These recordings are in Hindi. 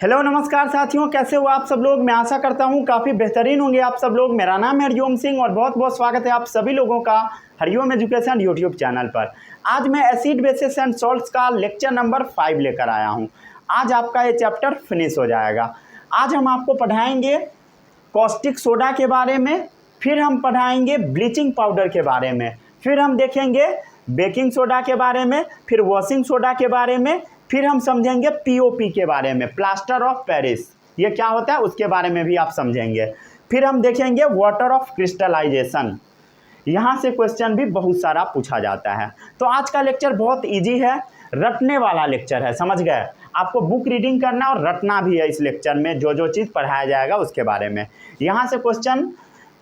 हेलो नमस्कार साथियों, कैसे हो आप सब लोग। मैं आशा करता हूँ काफ़ी बेहतरीन होंगे आप सब लोग। मेरा नाम है हरिओम सिंह और बहुत बहुत स्वागत है आप सभी लोगों का हरिओम एजुकेशन यूट्यूब चैनल पर। आज मैं एसिड बेसिस एंड सॉल्ट्स का लेक्चर नंबर 5 लेकर आया हूँ। आज आपका ये चैप्टर फिनिश हो जाएगा। आज हम आपको पढ़ाएंगे कॉस्टिक सोडा के बारे में, फिर हम पढ़ाएंगे ब्लीचिंग पाउडर के बारे में, फिर हम देखेंगे बेकिंग सोडा के बारे में, फिर वॉशिंग सोडा के बारे में, फिर हम समझेंगे पीओपी के बारे में, प्लास्टर ऑफ पेरिस ये क्या होता है उसके बारे में भी आप समझेंगे। फिर हम देखेंगे वाटर ऑफ क्रिस्टलाइजेशन, यहाँ से क्वेश्चन भी बहुत सारा पूछा जाता है। तो आज का लेक्चर बहुत इजी है, रटने वाला लेक्चर है, समझ गए। आपको बुक रीडिंग करना और रटना भी है इस लेक्चर में, जो जो चीज़ पढ़ाया जाएगा उसके बारे में। यहाँ से क्वेश्चन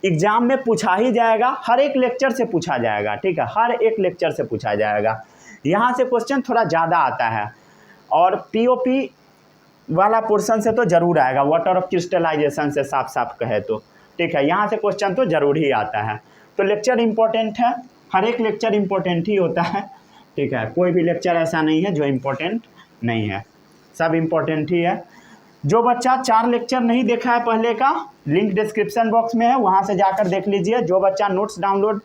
एग्जाम में पूछा ही जाएगा, हर एक लेक्चर से पूछा जाएगा, ठीक है, हर एक लेक्चर से पूछा जाएगा। यहाँ से क्वेश्चन थोड़ा ज़्यादा आता है और पीओपी वाला पोर्शन से तो ज़रूर आएगा, वाटर ऑफ क्रिस्टलाइजेशन से साफ साफ कहे तो, ठीक है, यहाँ से क्वेश्चन तो ज़रूर ही आता है। तो लेक्चर इम्पोर्टेंट है, हर एक लेक्चर इम्पोर्टेंट ही होता है, ठीक है, कोई भी लेक्चर ऐसा नहीं है जो इम्पोर्टेंट नहीं है, सब इम्पोर्टेंट ही है। जो बच्चा 4 लेक्चर नहीं देखा है पहले का, लिंक डिस्क्रिप्शन बॉक्स में है, वहाँ से जाकर देख लीजिए। जो बच्चा नोट्स डाउनलोड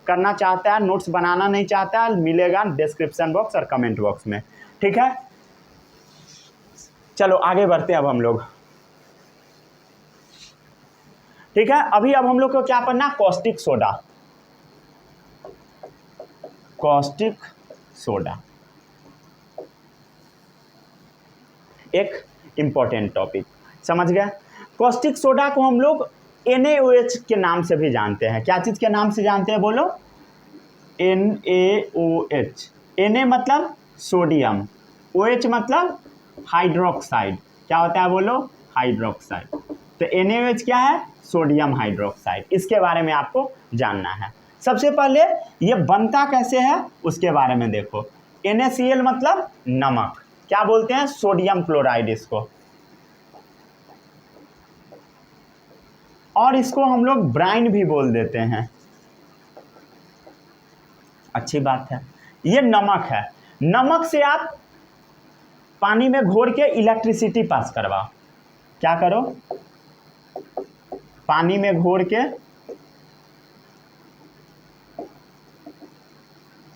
करना चाहता है, नोट्स बनाना नहीं चाहता है, मिलेगा डिस्क्रिप्शन बॉक्स और कमेंट बॉक्स में, ठीक है। चलो आगे बढ़ते हैं अब हम लोग, ठीक है। अब हम लोग को क्या पढ़ना, कॉस्टिक सोडा। कॉस्टिक सोडा एक इंपॉर्टेंट टॉपिक, समझ गए। कॉस्टिक सोडा को हम लोग NaOH के नाम से भी जानते हैं। क्या चीज़ के नाम से जानते हैं बोलो, NaOH। Na मतलब सोडियम, OH मतलब हाइड्रोक्साइड। क्या होता है बोलो, हाइड्रोक्साइड। तो NaOH क्या है, सोडियम हाइड्रोक्साइड। इसके बारे में आपको जानना है। सबसे पहले ये बनता कैसे है उसके बारे में देखो। NaCl मतलब नमक, क्या बोलते हैं, सोडियम क्लोराइड इसको, और इसको हम लोग ब्राइन भी बोल देते हैं, अच्छी बात है। ये नमक है, नमक से आप पानी में घोर के इलेक्ट्रिसिटी पास करवाओ। क्या करो, पानी में घोर के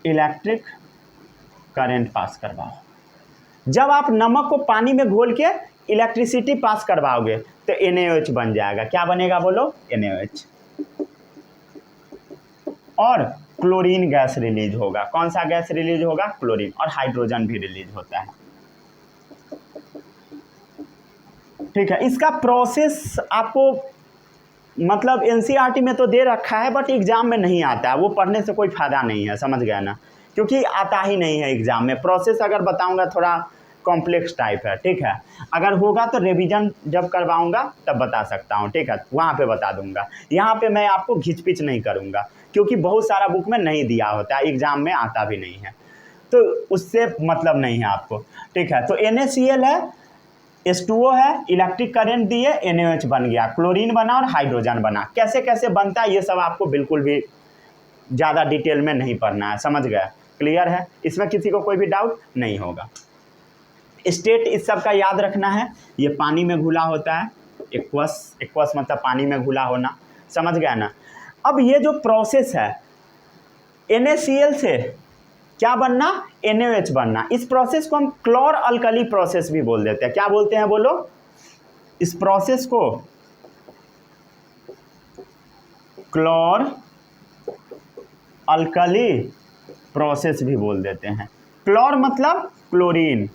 इलेक्ट्रिक करंट पास करवाओ। जब आप नमक को पानी में घोल के इलेक्ट्रिसिटी पास करवाओगे तो NaOH बन जाएगा। क्या बनेगा बोलो, NaOH। और क्लोरीन गैस रिलीज होगा। कौन सा गैस रिलीज होगा, क्लोरीन। और हाइड्रोजन भी रिलीज होता है, ठीक है। इसका प्रोसेस आपको मतलब NCERT में तो दे रखा है, बट एग्जाम में नहीं आता है, वो पढ़ने से कोई फायदा नहीं है, समझ गए ना, क्योंकि आता ही नहीं है एग्जाम में। प्रोसेस अगर बताऊंगा थोड़ा कॉम्प्लेक्स टाइप है, ठीक है, अगर होगा तो रिवीजन जब करवाऊंगा तब बता सकता हूँ, ठीक है, वहाँ पे बता दूंगा। यहाँ पे मैं आपको घिचपिच नहीं करूँगा, क्योंकि बहुत सारा बुक में नहीं दिया होता है, एग्जाम में आता भी नहीं है, तो उससे मतलब नहीं है आपको, ठीक है। तो NaCl है, H2O है, इलेक्ट्रिक करंट दिए, NaOH बन गया, क्लोरीन बना और हाइड्रोजन बना। कैसे कैसे बनता है ये सब आपको बिल्कुल भी ज़्यादा डिटेल में नहीं पढ़ना है, समझ गए, क्लियर है। इसमें किसी को कोई भी डाउट नहीं होगा। स्टेट इस सब का याद रखना है। ये पानी में घुला होता है, एक्वस मतलब पानी में घुला होना, समझ गया ना। अब ये जो प्रोसेस है NaCl से क्या बनना, NaOH बनना, इस प्रोसेस को हम क्लोर अल्कली प्रोसेस भी बोल देते हैं। क्या बोलते हैं बोलो, इस प्रोसेस को क्लोर अल्कली प्रोसेस भी बोल देते हैं। क्लोर मतलब क्लोरीन,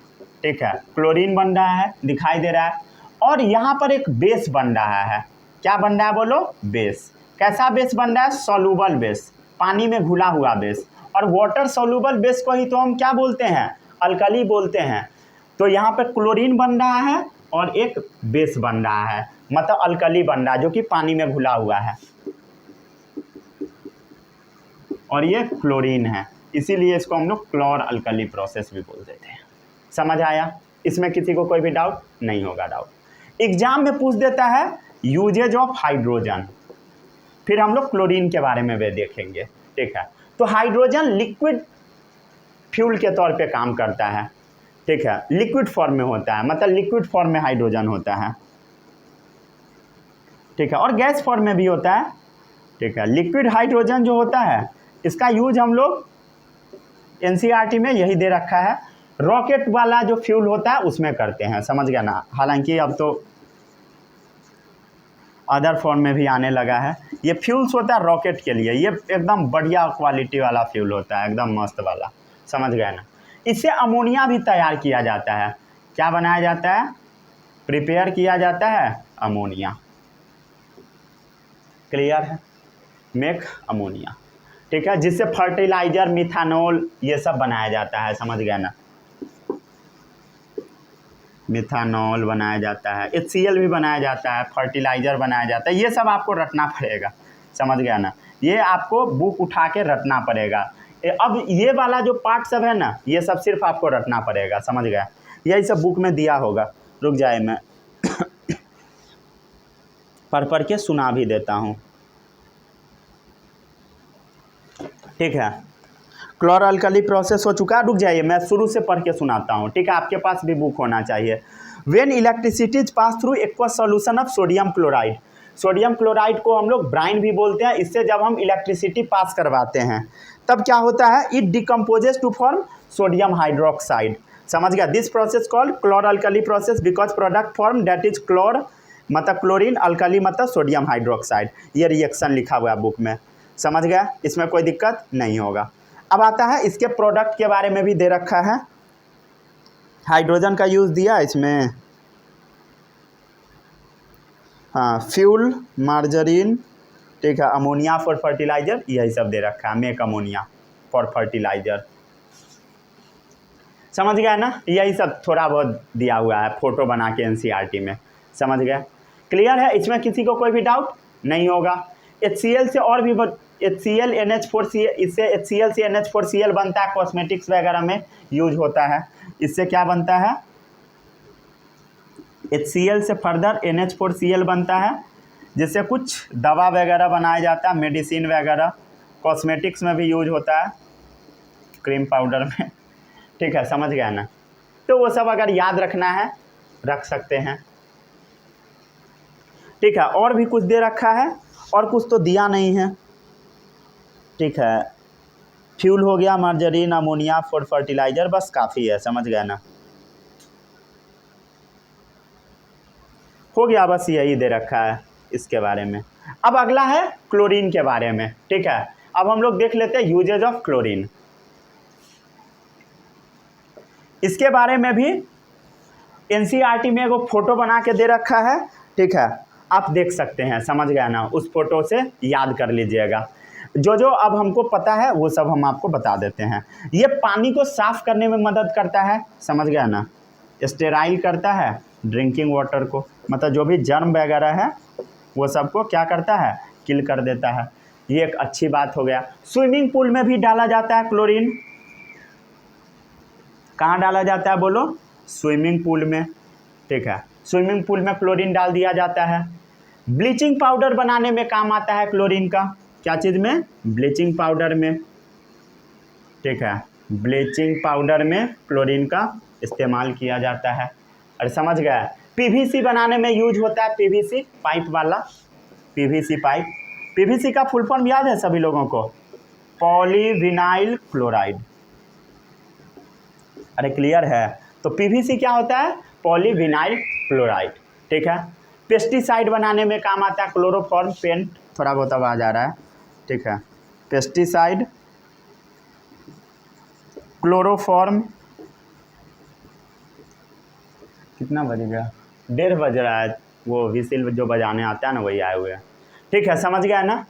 ठीक है, क्लोरीन बन रहा है, दिखाई दे रहा है, और यहाँ पर एक बेस बन रहा है। क्या बन रहा है बोलो, बेस। कैसा बेस बन रहा है, सॉल्युबल बेस, पानी में घुला हुआ बेस। और वाटर सॉल्युबल बेस को ही तो हम क्या बोलते हैं, अल्कली बोलते हैं। तो यहाँ पर क्लोरीन बन रहा है और एक बेस बन रहा है, मतलब अल्कली बन रहा है जो कि पानी में घुला हुआ है, और ये क्लोरीन है, इसीलिए इसको हम लोग क्लोर अल्कली प्रोसेस भी बोल देते हैं। समझ आया, इसमें किसी को कोई भी डाउट नहीं होगा। डाउट एग्जाम में पूछ देता है यूजेज ऑफ हाइड्रोजन, फिर हम लोग क्लोरीन के बारे में भी देखेंगे, ठीक है। तो हाइड्रोजन लिक्विड फ्यूल के तौर पे काम करता है, ठीक है, लिक्विड फॉर्म में होता है, मतलब लिक्विड फॉर्म में हाइड्रोजन होता है, ठीक है, और गैस फॉर्म में भी होता है, ठीक है। लिक्विड हाइड्रोजन जो होता है इसका यूज हम लोग एनसीईआरटी में यही दे रखा है, रॉकेट वाला जो फ्यूल होता है उसमें करते हैं, समझ गया ना। हालांकि अब तो अदर फॉर्म में भी आने लगा है। ये फ्यूल्स होता है रॉकेट के लिए, ये एकदम बढ़िया क्वालिटी वाला फ्यूल होता है, एकदम मस्त वाला, समझ गए ना। इससे अमोनिया भी तैयार किया जाता है, क्या बनाया जाता है, प्रिपेयर किया जाता है अमोनिया, क्लियर है, मेक अमोनिया, ठीक है, जिससे फर्टिलाइजर, मिथानॉल ये सब बनाया जाता है, समझ गए ना। मिथानॉल बनाया जाता है, HCl भी बनाया जाता है, फर्टिलाइजर बनाया जाता है, ये सब आपको रटना पड़ेगा, समझ गया ना। ये आपको बुक उठा के रटना पड़ेगा। अब ये वाला जो पार्ट सब है ना, ये सब सिर्फ आपको रटना पड़ेगा, समझ गया। यही सब बुक में दिया होगा, रुक जाए मैं पढ़ के सुना भी देता हूँ, ठीक है। क्लोरो अल्कली प्रोसेस हो चुका है, रुक जाइए मैं शुरू से पढ़ के सुनाता हूँ, ठीक है, आपके पास भी बुक होना चाहिए। When electricity is pass through aqueous solution of sodium chloride, sodium chloride को हम लोग ब्राइन भी बोलते हैं, इससे जब हम इलेक्ट्रिसिटी पास करवाते हैं तब क्या होता है, it decomposes to form sodium hydroxide, समझ गया। This process called chloro alkali process because product form that is chlor मतलब क्लोरीन, अल्कली मतलब सोडियम हाइड्रोक्साइड, ये रिएक्शन लिखा हुआ है बुक में, समझ गया, इसमें कोई दिक्कत नहीं होगा। अब आता है इसके प्रोडक्ट के बारे में भी दे रखा है, हाइड्रोजन का यूज़ दिया इसमें, हाँ, फ्यूल, मार्जरीन, ठीक है, अमोनिया फॉर फर्टिलाइजर, यही सब दे रखा है, मेक अमोनिया फॉर फर्टिलाइजर, समझ गया ना। यही सब थोड़ा बहुत दिया हुआ है फोटो बना के एनसीईआरटी में, समझ गया, क्लियर है, इसमें किसी को कोई भी डाउट नहीं होगा। HCl से और भी HCl NH4Cl, इससे HCl से NH4Cl बनता है, कॉस्मेटिक्स वगैरह में यूज होता है। इससे क्या बनता है, HCl से फर्दर NH4Cl बनता है, जिससे कुछ दवा वगैरह बनाया जाता है, मेडिसिन वगैरह, कॉस्मेटिक्स में भी यूज होता है, क्रीम पाउडर में, ठीक है, समझ गया ना। तो वो सब अगर याद रखना है रख सकते हैं, ठीक है। और भी कुछ दे रखा है और कुछ तो दिया नहीं है, ठीक है, फ्यूल हो गया, मार्जरीन, अमोनिया फॉर फर्टिलाइजर, बस काफ़ी है, समझ गया ना, हो गया, बस यही दे रखा है इसके बारे में। अब अगला है क्लोरीन के बारे में, ठीक है। अब हम लोग देख लेते हैं यूजेज ऑफ क्लोरीन, इसके बारे में भी एनसीईआरटी में एगो फोटो बना के दे रखा है, ठीक है, आप देख सकते हैं, समझ गया ना, उस फोटो से याद कर लीजिएगा। जो जो अब हमको पता है वो सब हम आपको बता देते हैं। ये पानी को साफ करने में मदद करता है, समझ गया ना, स्टेराइल करता है ड्रिंकिंग वाटर को, मतलब जो भी जर्म वगैरह है वो सबको क्या करता है, किल कर देता है, ये एक अच्छी बात हो गया। स्विमिंग पूल में भी डाला जाता है क्लोरीन, कहाँ डाला जाता है बोलो, स्विमिंग पूल में, ठीक है, स्विमिंग पूल में क्लोरीन डाल दिया जाता है। ब्लीचिंग पाउडर बनाने में काम आता है क्लोरीन का, क्या चीज़ में, ब्लीचिंग पाउडर में, ठीक है, ब्लीचिंग पाउडर में क्लोरीन का इस्तेमाल किया जाता है, और समझ गया। पीवीसी बनाने में यूज होता है, पीवीसी पाइप वाला, पीवीसी पाइप, पीवीसी का फुल फॉर्म याद है सभी लोगों को, पॉलीविनाइल क्लोराइड, अरे क्लियर है। तो पीवीसी क्या होता है, पॉलीविनाइल क्लोराइड, ठीक है। पेस्टिसाइड बनाने में काम आता है, क्लोरोफॉर्म पेंट, थोड़ा बहुत आवाज आ रहा है, ठीक है, पेस्टिसाइड, क्लोरोफॉर्म, कितना बज गया, 1:30 बज रहा है, वो विसिल जो बजाने आता है ना वही आए हुए हैं, ठीक है, समझ गया ना।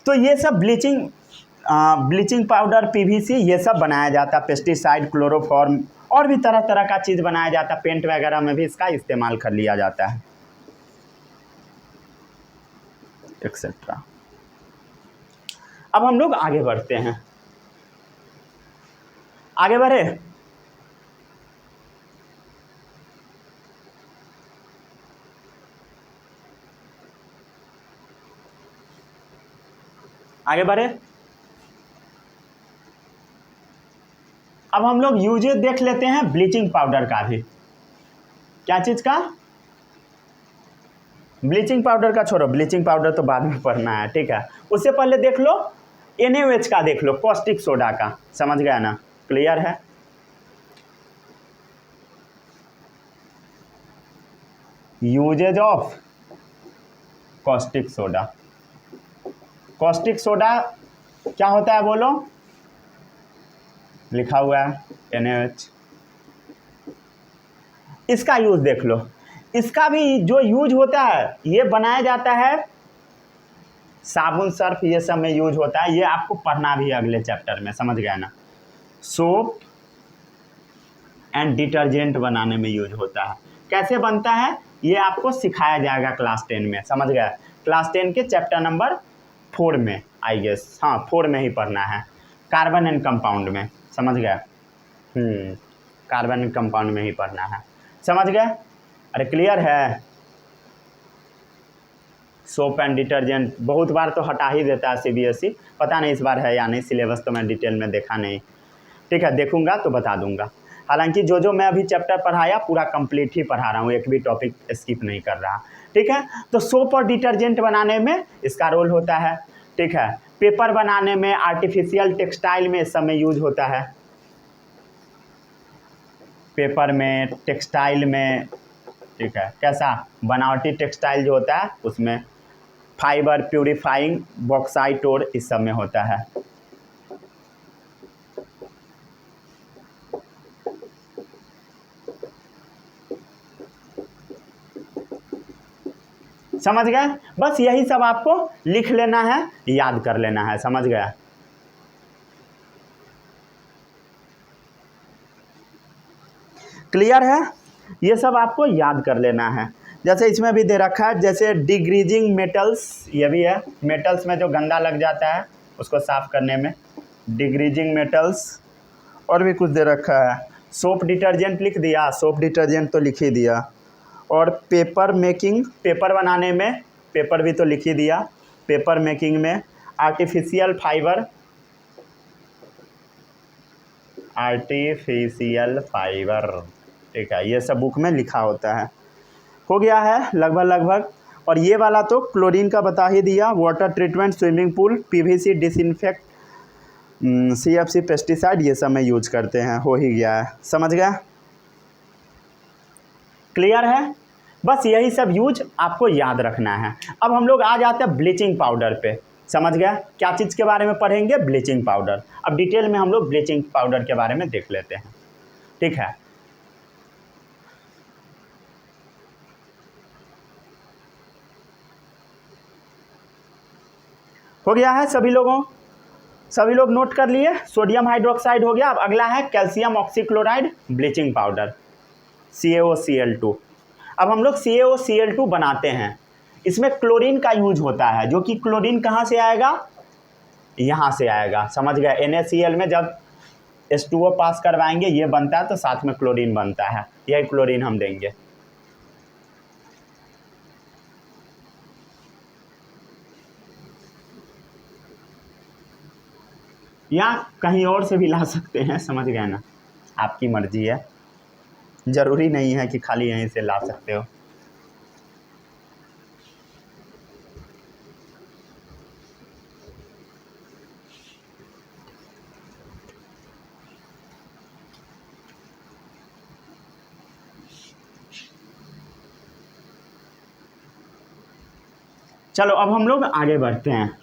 तो ये सब ब्लीचिंग पाउडर, पीवीसी, ये सब बनाया जाता है, पेस्टिसाइड, क्लोरोफॉर्म, और भी तरह तरह का चीज़ बनाया जाता है, पेंट वगैरह में भी इसका इस्तेमाल कर लिया जाता है, एक्सेट्रा। अब हम लोग आगे बढ़ते हैं, आगे बढ़े, आगे बढ़े, अब हम लोग यूजेज देख लेते हैं ब्लीचिंग पाउडर का भी। क्या चीज़ का? ब्लीचिंग पाउडर का छोड़ो, ब्लीचिंग पाउडर तो बाद में पढ़ना है, ठीक है। उससे पहले देख लो NaOH का, देख लो कॉस्टिक सोडा का, समझ गया ना? क्लियर है? Uses of caustic soda. Caustic soda क्या होता है बोलो? लिखा हुआ है NaOH। इसका यूज देख लो। इसका भी जो यूज होता है, ये बनाया जाता है साबुन सर्फ ये सब में यूज होता है। ये आपको पढ़ना भी है अगले चैप्टर में, समझ गया ना? सोप एंड डिटर्जेंट बनाने में यूज होता है। कैसे बनता है ये आपको सिखाया जाएगा क्लास 10 में, समझ गया? क्लास 10 के चैप्टर नंबर 4 में, आई गेस, हाँ 4 में ही पढ़ना है, कार्बन एंड कंपाउंड में, समझ गया? कार्बन एंड कंपाउंड में ही पढ़ना है, समझ गए? अरे क्लियर है? सोप एंड डिटर्जेंट बहुत बार तो हटा ही देता है CBSE, पता नहीं इस बार है या नहीं, सिलेबस तो मैं डिटेल में देखा नहीं, ठीक है, देखूंगा तो बता दूंगा। हालांकि जो मैं अभी चैप्टर पढ़ाया पूरा कंप्लीट ही पढ़ा रहा हूँ, एक भी टॉपिक स्किप नहीं कर रहा, ठीक है। तो सोप और डिटर्जेंट बनाने में इसका रोल होता है, ठीक है। पेपर बनाने में, आर्टिफिशियल टेक्सटाइल में इस सब में यूज होता है, पेपर में, टेक्सटाइल में, ठीक है। कैसा? बनावटी टेक्सटाइल जो होता है उसमें, फाइबर प्यूरिफाइंग, बॉक्साइट और इस सब में होता है। समझ गए? बस यही सब आपको लिख लेना है, याद कर लेना है, समझ गया? क्लियर है? ये सब आपको याद कर लेना है। जैसे इसमें भी दे रखा है, जैसे डिग्रीजिंग मेटल्स, ये भी है, मेटल्स में जो गंदा लग जाता है उसको साफ करने में, डिग्रीजिंग मेटल्स। और भी कुछ दे रखा है, सोप डिटर्जेंट लिख दिया, सोप डिटर्जेंट तो लिख ही दिया। और पेपर मेकिंग, पेपर बनाने में, पेपर भी तो लिख ही दिया, पेपर मेकिंग में, आर्टिफिशियल फाइबर, आर्टिफिशियल फाइबर, ठीक है, ये सब बुक में लिखा होता है। हो गया है लगभग। और ये वाला तो क्लोरीन का बता ही दिया, water treatment, swimming pool, PVC disinfect, CFC pesticide, ये सब में यूज करते हैं, हो ही गया है, समझ गया? क्लियर है? बस यही सब यूज आपको याद रखना है। अब हम लोग आ जाते हैं ब्लीचिंग पाउडर पे, समझ गया? क्या चीज़ के बारे में पढ़ेंगे? Bleaching powder. अब डिटेल में हम लोग ब्लीचिंग पाउडर के बारे में देख लेते हैं, ठीक है। हो गया है सभी लोग नोट कर लिए? सोडियम हाइड्रोक्साइड हो गया। अब अगला है calcium oxychloride bleaching powder, CaOCl2। अब हम लोग CaOCl2 बनाते हैं, इसमें क्लोरीन का यूज होता है, जो कि क्लोरीन कहाँ से आएगा? यहाँ से आएगा, समझ गया? NaCl में जब H2O पास करवाएंगे ये बनता है तो साथ में क्लोरीन बनता है, यही क्लोरीन हम देंगे। या कहीं और से भी ला सकते हैं, समझ गए ना? आपकी मर्जी है, ज़रूरी नहीं है कि खाली यहीं से ला सकते हो। चलो अब हम लोग आगे बढ़ते हैं।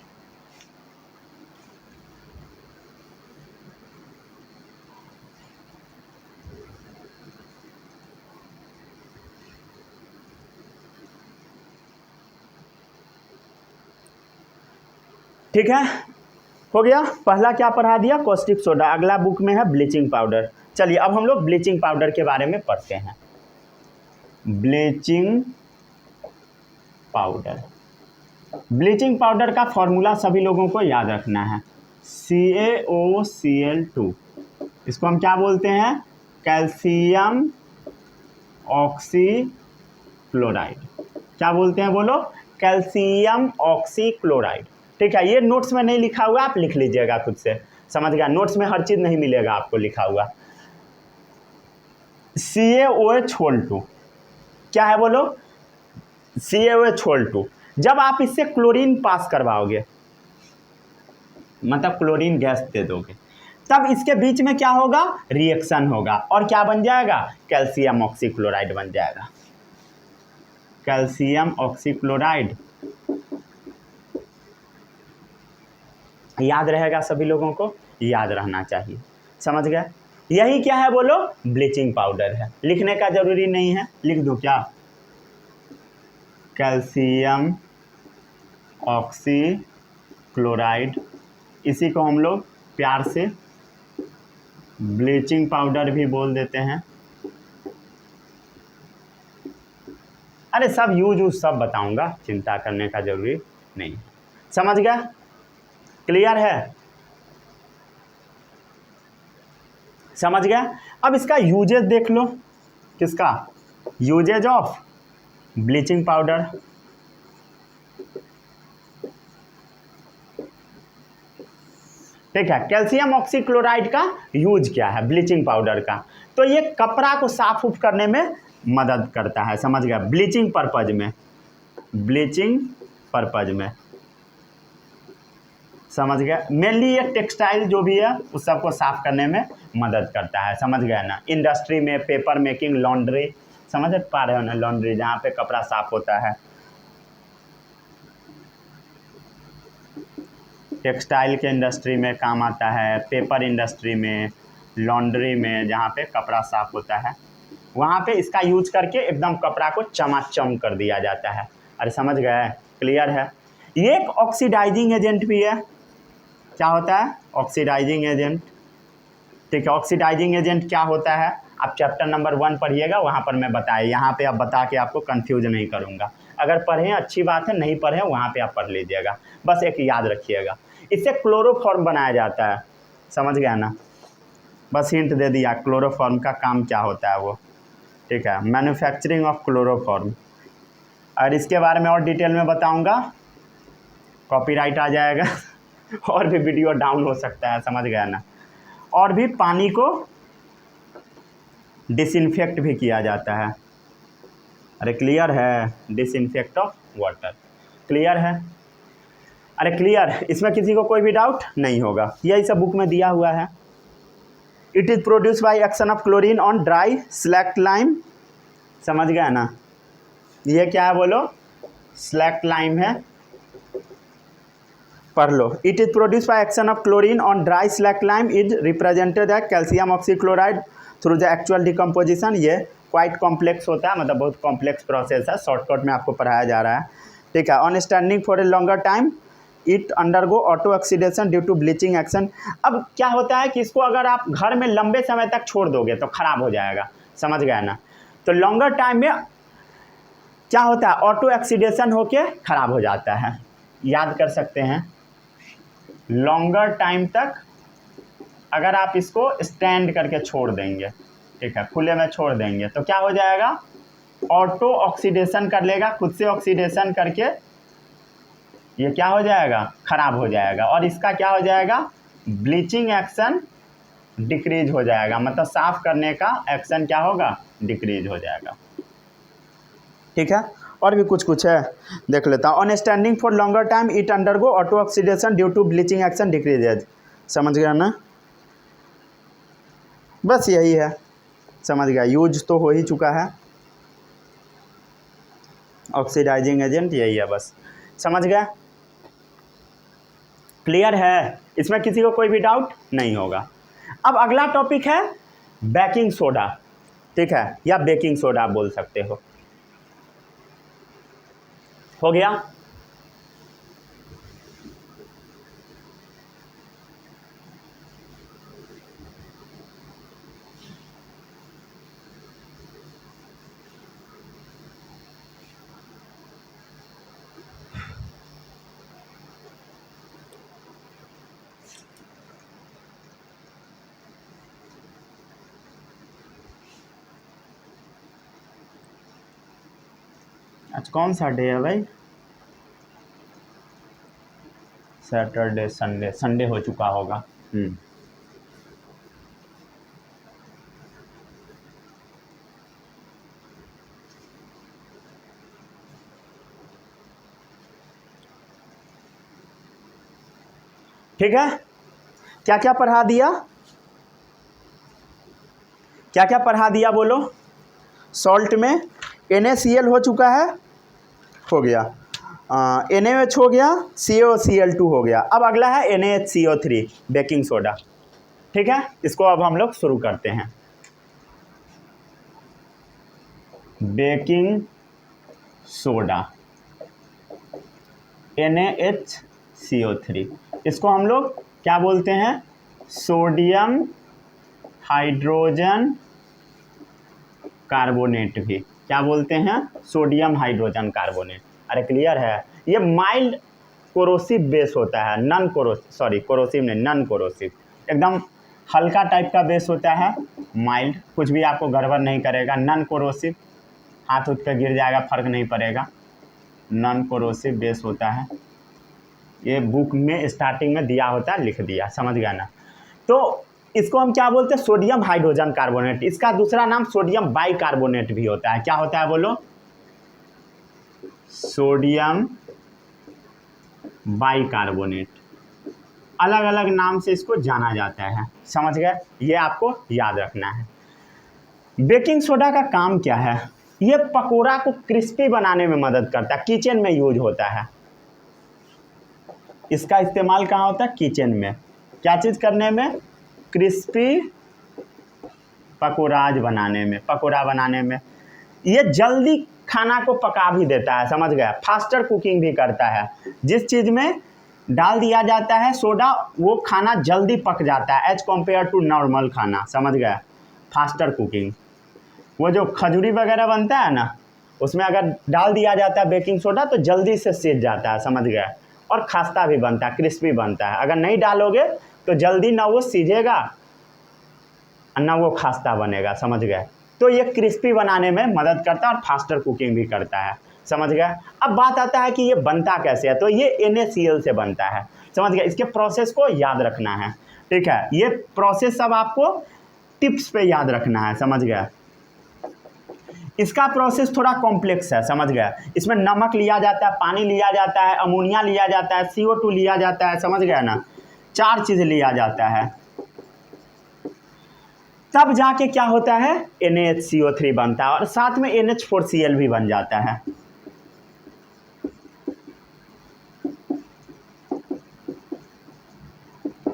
ठीक है, हो गया। पहला क्या पढ़ा दिया? Caustic soda. अगला बुक में है ब्लीचिंग पाउडर। चलिए अब हम लोग ब्लीचिंग पाउडर के बारे में पढ़ते हैं। ब्लीचिंग पाउडर, ब्लीचिंग पाउडर का फॉर्मूला सभी लोगों को याद रखना है, CaOCl2। इसको हम क्या बोलते हैं? Calcium oxychloride. क्या बोलते हैं बोलो? Calcium oxychloride. ठीक है, ये नोट्स में नहीं लिखा हुआ, आप लिख लीजिएगा खुद से। समझ गया, नोट्स में हर चीज़ नहीं मिलेगा आपको लिखा हुआ। CaOH2 क्या है बोलो, CaOH2 जब आप इससे क्लोरीन पास करवाओगे, मतलब क्लोरीन गैस दे दोगे, तब इसके बीच में क्या होगा, रिएक्शन होगा और क्या बन जाएगा, कैल्शियम ऑक्सीक्लोराइड बन जाएगा। कैल्शियम ऑक्सीक्लोराइड याद रहेगा सभी लोगों को, याद रहना चाहिए, समझ गए। यही क्या है बोलो, ब्लीचिंग पाउडर है, लिखने का जरूरी नहीं है, लिख दो क्या, कैल्शियम ऑक्सीक्लोराइड, इसी को हम लोग प्यार से ब्लीचिंग पाउडर भी बोल देते हैं। अरे सब यूज सब बताऊंगा, चिंता करने का जरूरी नहीं, समझ गया, क्लियर है, समझ गया। अब इसका यूजेज देख लो, किसका, यूजेज ऑफ ब्लीचिंग पाउडर। ठीक है, कैल्शियम ऑक्सीक्लोराइड का यूज क्या है ब्लीचिंग पाउडर का, तो ये कपड़ा को साफ उफ करने में मदद करता है, समझ गया, ब्लीचिंग पर्पज में, ब्लीचिंग पर्पज में, समझ गया। मेनली ये टेक्सटाइल जो भी है उस सबको साफ करने में मदद करता है, समझ गया ना। इंडस्ट्री में पेपर मेकिंग, लॉन्ड्री, समझ पा रहे हो ना, लॉन्ड्री जहाँ पे कपड़ा साफ होता है, टेक्सटाइल के इंडस्ट्री में काम आता है, पेपर इंडस्ट्री में, लॉन्ड्री में, जहाँ पे कपड़ा साफ होता है वहाँ पे इसका यूज करके एकदम कपड़ा को चमाचम कर दिया जाता है। अरे समझ गए, क्लियर है। ये एक ऑक्सीडाइजिंग एजेंट भी है, क्या होता है, ऑक्सीडाइजिंग एजेंट। ठीक है, ऑक्सीडाइजिंग एजेंट क्या होता है, आप चैप्टर नंबर 1 पढ़िएगा, वहाँ पर मैं बताया, यहाँ पे अब बता के आपको कंफ्यूज नहीं करूँगा। अगर पढ़ें अच्छी बात है, नहीं पढ़ें वहाँ पे आप पढ़ लीजिएगा, बस एक याद रखिएगा। इससे क्लोरोफॉर्म बनाया जाता है, समझ गया ना, बस हिंट दे दिया, क्लोरोफॉर्म का काम क्या होता है वो। ठीक है, मैन्युफैक्चरिंग ऑफ क्लोरोफॉर्म, और इसके बारे में और डिटेल में बताऊँगा, कॉपीराइट आ जाएगा और भी वीडियो डाउन हो सकता है, समझ गया ना। और भी पानी को डिसइंफेक्ट भी किया जाता है, अरे क्लियर है, डिसइंफेक्ट ऑफ वाटर, क्लियर है, अरे क्लियर, इसमें किसी को कोई भी डाउट नहीं होगा, यही सब बुक में दिया हुआ है। It is produce by action of chlorine on dry slaked lime, समझ गया ना, ये क्या है बोलो, स्लैक्ट लाइम है, पढ़ लो। It is produce by action of chlorine on dry slaked lime is represented as calcium oxychloride through the actual decomposition. ये क्वाइट कॉम्प्लेक्स होता है, मतलब बहुत कॉम्प्लेक्स प्रोसेस है, शॉर्टकट में आपको पढ़ाया जा रहा है। ठीक है, on standing for a longer time it undergo auto oxidation due to bleaching action. अब क्या होता है कि इसको अगर आप घर में लंबे समय तक छोड़ दोगे तो खराब हो जाएगा, समझ गया ना। तो लॉन्गर टाइम में क्या होता है, ऑटो ऑक्सीडेशन होके खराब हो जाता है, याद कर सकते हैं। लॉन्गर टाइम तक अगर आप इसको स्टैंड करके छोड़ देंगे, ठीक है, खुले में छोड़ देंगे, तो क्या हो जाएगा, ऑटो ऑक्सीडेशन कर लेगा, खुद से ऑक्सीडेशन करके ये क्या हो जाएगा, खराब हो जाएगा, और इसका क्या हो जाएगा, ब्लीचिंग एक्शन डिक्रीज हो जाएगा, मतलब साफ करने का एक्शन क्या होगा, डिक्रीज हो जाएगा। ठीक है, और भी कुछ है, देख लेता हूँ। On standing for longer time it undergo auto oxidation due to bleaching action decreases, समझ गया ना, बस यही है, समझ गया, यूज तो हो ही चुका है, ऑक्सीडाइजिंग एजेंट यही है, बस समझ गया, क्लियर है, इसमें किसी को कोई भी डाउट नहीं होगा। अब अगला टॉपिक है बेकिंग सोडा, ठीक है, या बेकिंग सोडा बोल सकते हो गया। आज कौन सा डे है भाई, सैटरडे, संडे हो चुका होगा, ठीक है, क्या क्या पढ़ा दिया, क्या क्या पढ़ा दिया बोलो। सॉल्ट में NaCl हो चुका है, हो गया, NaOH हो गया, CaCl2 हो गया। अब अगला है NaHCO3 बेकिंग सोडा। ठीक है, इसको अब हम लोग शुरू करते हैं। बेकिंग सोडा NaHCO3, इसको हम लोग क्या बोलते हैं, सोडियम हाइड्रोजन कार्बोनेट भी क्या बोलते हैं, सोडियम हाइड्रोजन कार्बोनेट। अरे क्लियर है, ये माइल्ड कोरोसिव बेस होता है, नॉन कोरोसिव, सॉरी कोरोसिव नहीं, नॉन कोरोसिव, एकदम हल्का टाइप का बेस होता है, माइल्ड, कुछ भी आपको गड़बड़ नहीं करेगा, नॉन कोरोसिव, हाथ उठ पे गिर जाएगा फर्क नहीं पड़ेगा, नॉन कोरोसिव बेस होता है। ये बुक में स्टार्टिंग में दिया होता है, लिख दिया, समझ गया ना। तो इसको हम क्या बोलते हैं, सोडियम हाइड्रोजन कार्बोनेट। इसका दूसरा नाम सोडियम बाइकार्बोनेट भी होता है। क्या होता है बोलो, सोडियम बाइकार्बोनेट, अलग अलग नाम से इसको जाना जाता है, समझ गए, ये आपको याद रखना है। बेकिंग सोडा का काम क्या है, ये पकोड़ा को क्रिस्पी बनाने में मदद करता है, किचन में यूज होता है। इसका इस्तेमाल कहाँ होता है, किचन में, क्या चीज़ करने में, क्रिस्पी पकोड़ाज बनाने में, पकोड़ा बनाने में। ये जल्दी खाना को पका भी देता है, समझ गया, फास्टर कुकिंग भी करता है। जिस चीज़ में डाल दिया जाता है सोडा, वो खाना जल्दी पक जाता है एज कम्पेयर टू नॉर्मल खाना, समझ गया, फास्टर कुकिंग। वो जो खजूरी वगैरह बनता है ना, उसमें अगर डाल दिया जाता है बेकिंग सोडा तो जल्दी से सीज जाता है, समझ गया, और खास्ता भी बनता है, क्रिस्पी बनता है। अगर नहीं डालोगे तो जल्दी ना वो सीजेगा ना वो खास्ता बनेगा, समझ गए। तो ये क्रिस्पी बनाने में मदद करता है और फास्टर कुकिंग भी करता है, समझ गए। अब बात आता है कि ये बनता कैसे है, तो ये NaCl से बनता है, समझ गए। इसके प्रोसेस को याद रखना है, ठीक है, ये प्रोसेस सब आपको टिप्स पे याद रखना है, समझ गए। इसका प्रोसेस थोड़ा कॉम्प्लेक्स है, समझ गया। इसमें नमक लिया जाता है, पानी लिया जाता है, अमोनिया लिया जाता है, CO2 लिया जाता है, समझ गया ना, 4 चीज़ लिया जाता है, तब जाके क्या होता है, NaHCO3 बनता है, और साथ में NH4Cl भी बन जाता है।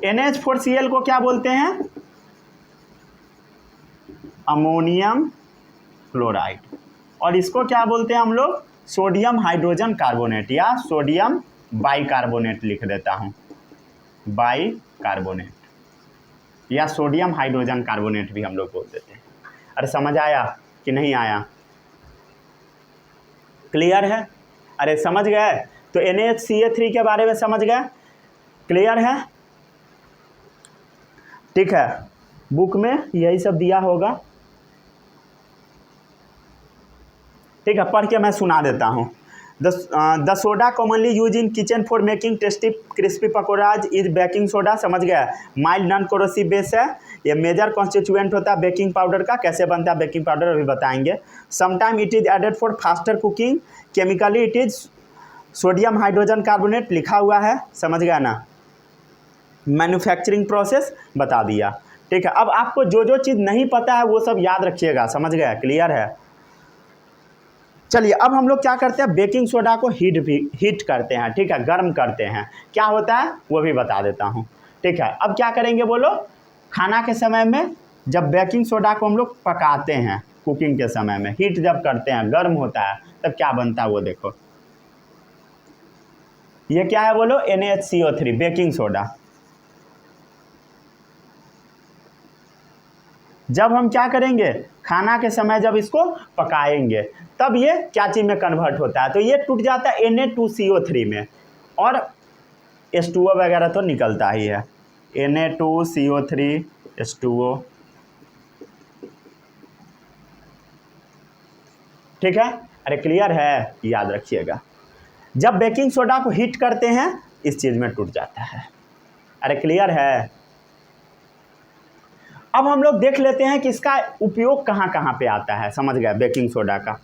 NH4Cl को क्या बोलते हैं, अमोनियम क्लोराइड, और इसको क्या बोलते हैं हम लोग, सोडियम हाइड्रोजन कार्बोनेट, या सोडियम बाइकार्बोनेट लिख देता हूँ, बाइकार्बोनेट या सोडियम हाइड्रोजन कार्बोनेट भी हम लोग बोल देते हैं। अरे समझ आया कि नहीं आया, क्लियर है, अरे समझ गए। तो NaCl3 के बारे में समझ गए, क्लियर है, ठीक है, बुक में यही सब दिया होगा, ठीक है, पढ़ के मैं सुना देता हूँ। The soda commonly use in kitchen for making tasty crispy pakoras is baking soda, समझ गया, माइल्ड नॉन कोरोसिव बेस है, ये मेजर कॉन्स्टिट्यूएंट होता है बेकिंग पाउडर का। कैसे बनता है बेकिंग पाउडर अभी बताएंगे। Sometime it is added for faster cooking, chemically it is sodium hydrogen carbonate लिखा हुआ है, समझ गया ना। मैन्युफैक्चरिंग प्रोसेस बता दिया, ठीक है। अब आपको जो जो चीज़ नहीं पता है वो सब याद रखिएगा, समझ गया, क्लियर है। चलिए अब हम लोग क्या करते हैं, बेकिंग सोडा को हीट करते हैं, ठीक है, गर्म करते हैं। क्या होता है वो भी बता देता हूँ, ठीक है। अब क्या करेंगे बोलो, खाना के समय में जब बेकिंग सोडा को हम लोग पकाते हैं, कुकिंग के समय में हीट जब करते हैं, गर्म होता है, तब क्या बनता है वो देखो। ये क्या है बोलो, NaHCO3 बेकिंग सोडा। जब हम क्या करेंगे, खाना के समय जब इसको पकाएंगे तब ये क्या चीज़ में कन्वर्ट होता है, तो ये टूट जाता है Na2CO3 में, और H2O वगैरह तो निकलता ही है, Na2CO3 H2O, ठीक है। अरे क्लियर है, याद रखिएगा। जब बेकिंग सोडा को हीट करते हैं इस चीज़ में टूट जाता है। अरे क्लियर है, अब हम लोग देख लेते हैं कि इसका उपयोग कहाँ कहाँ पे आता है। समझ गए बेकिंग सोडा का।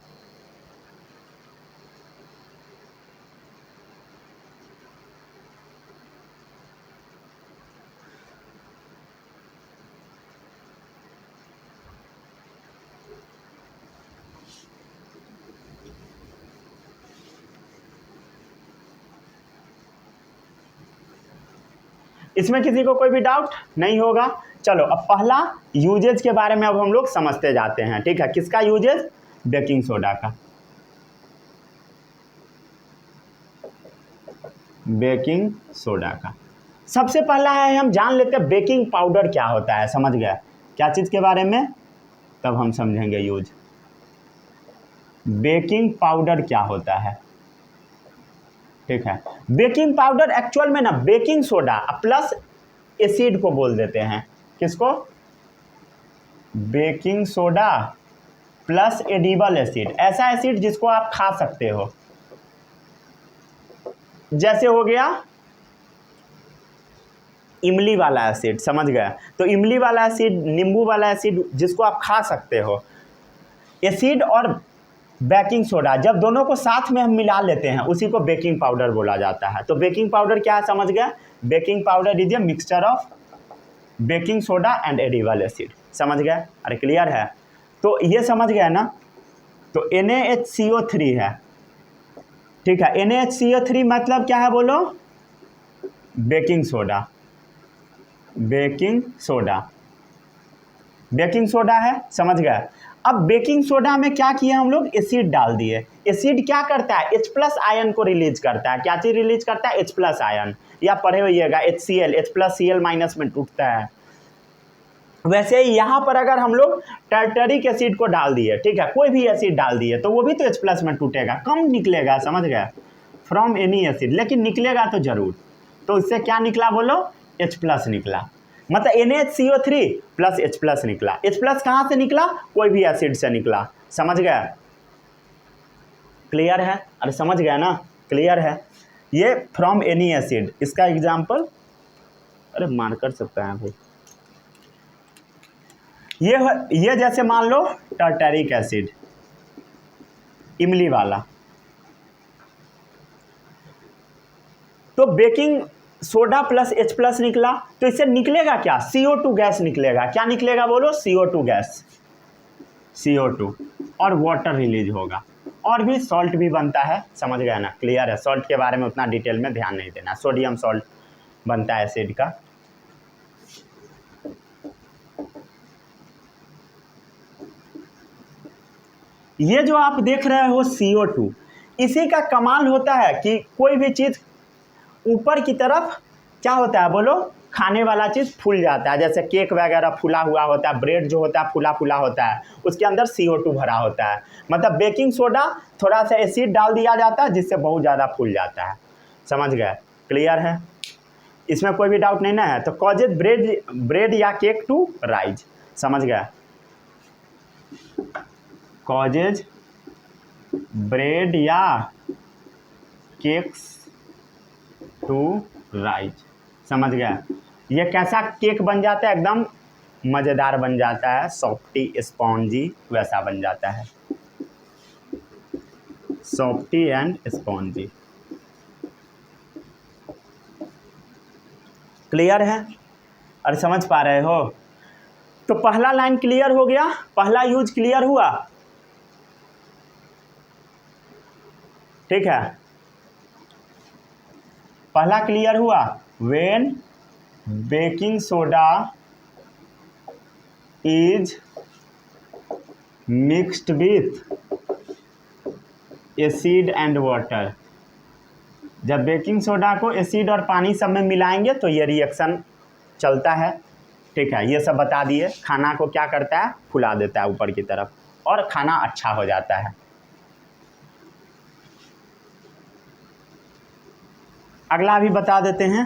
इसमें किसी को कोई भी डाउट नहीं होगा। चलो अब पहला यूजेज के बारे में अब हम लोग समझते जाते हैं। ठीक है, किसका यूजेज? बेकिंग सोडा का। बेकिंग सोडा का सबसे पहला है, हम जान लेते हैं बेकिंग पाउडर क्या होता है। समझ गए क्या चीज़ के बारे में, तब हम समझेंगे यूज। बेकिंग पाउडर क्या होता है? ठीक है, बेकिंग पाउडर एक्चुअल में ना बेकिंग सोडा प्लस एसिड को बोल देते हैं। किसको? Baking soda plus edible acid, ऐसा एसिड जिसको आप खा सकते हो। जैसे हो गया इमली वाला एसिड। समझ गया? तो इमली वाला एसिड, नींबू वाला एसिड जिसको आप खा सकते हो। एसिड और बेकिंग सोडा जब दोनों को साथ में हम मिला लेते हैं उसी को बेकिंग पाउडर बोला जाता है। तो बेकिंग पाउडर क्या है? समझ गया, baking powder is a mixture of baking soda and edible acid. समझ गए? अरे क्लियर है? तो ये समझ गया ना। तो NaHCO3 है। ठीक है, NaHCO3 मतलब क्या है बोलो? Baking soda. Baking soda, baking soda है। समझ गए? अब बेकिंग सोडा में क्या किया हम लोग? एसिड डाल दिए। एसिड क्या करता है? H+ आयन को रिलीज करता है। क्या चीज रिलीज करता है? H+ ion. या पढ़े होइएगा HCl, H+Cl- में टूटता है। वैसे ही यहाँ पर अगर हम लोग टर्टरिक एसिड को डाल दिए, ठीक है, कोई भी एसिड डाल दिए तो वो भी तो H+ में टूटेगा, कम निकलेगा। समझ गए? फ्रॉम एनी एसिड, लेकिन निकलेगा तो जरूर। तो इससे क्या निकला बोलो? H+ निकला। मतलब NaHCO3 प्लस H+ निकला। H+ कहाँ से निकला? कोई भी एसिड से निकला। समझ गया? क्लियर है? अरे समझ गया ना? क्लियर है? ये फ्रॉम एनी एसिड, इसका एग्जाम्पल, अरे मार्कर सकता है भाई। ये जैसे मान लो टर्टरिक एसिड, इमली वाला। तो बेकिंग सोडा प्लस H+ निकला, तो इससे निकलेगा क्या? CO2 गैस निकलेगा। क्या निकलेगा बोलो? CO2 गैस, CO2, और वाटर रिलीज होगा। और भी सॉल्ट भी बनता है। समझ गया ना? क्लियर है? सॉल्ट के बारे में उतना डिटेल में ध्यान नहीं देना। सोडियम सॉल्ट बनता है एसिड का। ये जो आप देख रहे हो CO2, इसी का कमाल होता है कि कोई भी चीज़ ऊपर की तरफ क्या होता है बोलो? खाने वाला चीज़ फूल जाता है। जैसे केक वगैरह फूला हुआ होता है, ब्रेड जो होता है फूला फूला होता है, उसके अंदर CO2 भरा होता है। मतलब बेकिंग सोडा थोड़ा सा एसिड डाल दिया जाता है जिससे बहुत ज़्यादा फूल जाता है। समझ गए? क्लियर है? इसमें कोई भी डाउट नहीं ना है? तो कॉजेज ब्रेड या केक टू राइज। समझ गया? कॉजेज ब्रेड या केक्स टू राइज। समझ गया? ये कैसा केक बन जाता है? एकदम मज़ेदार बन जाता है, सॉफ्टी स्पॉन्जी वैसा बन जाता है, सॉफ्टी एंड स्पॉन्जी। क्लियर है? अरे समझ पा रहे हो? तो पहला लाइन क्लियर हो गया, पहला यूज क्लियर हुआ। ठीक है, पहला क्लियर हुआ। When baking soda is mixed with acid and water. जब बेकिंग सोडा को एसिड और पानी सब में मिलाएंगे तो ये रिएक्शन चलता है। ठीक है, ये सब बता दिए। खाना को क्या करता है? फुला देता है ऊपर की तरफ, और खाना अच्छा हो जाता है। अगला भी बता देते हैं।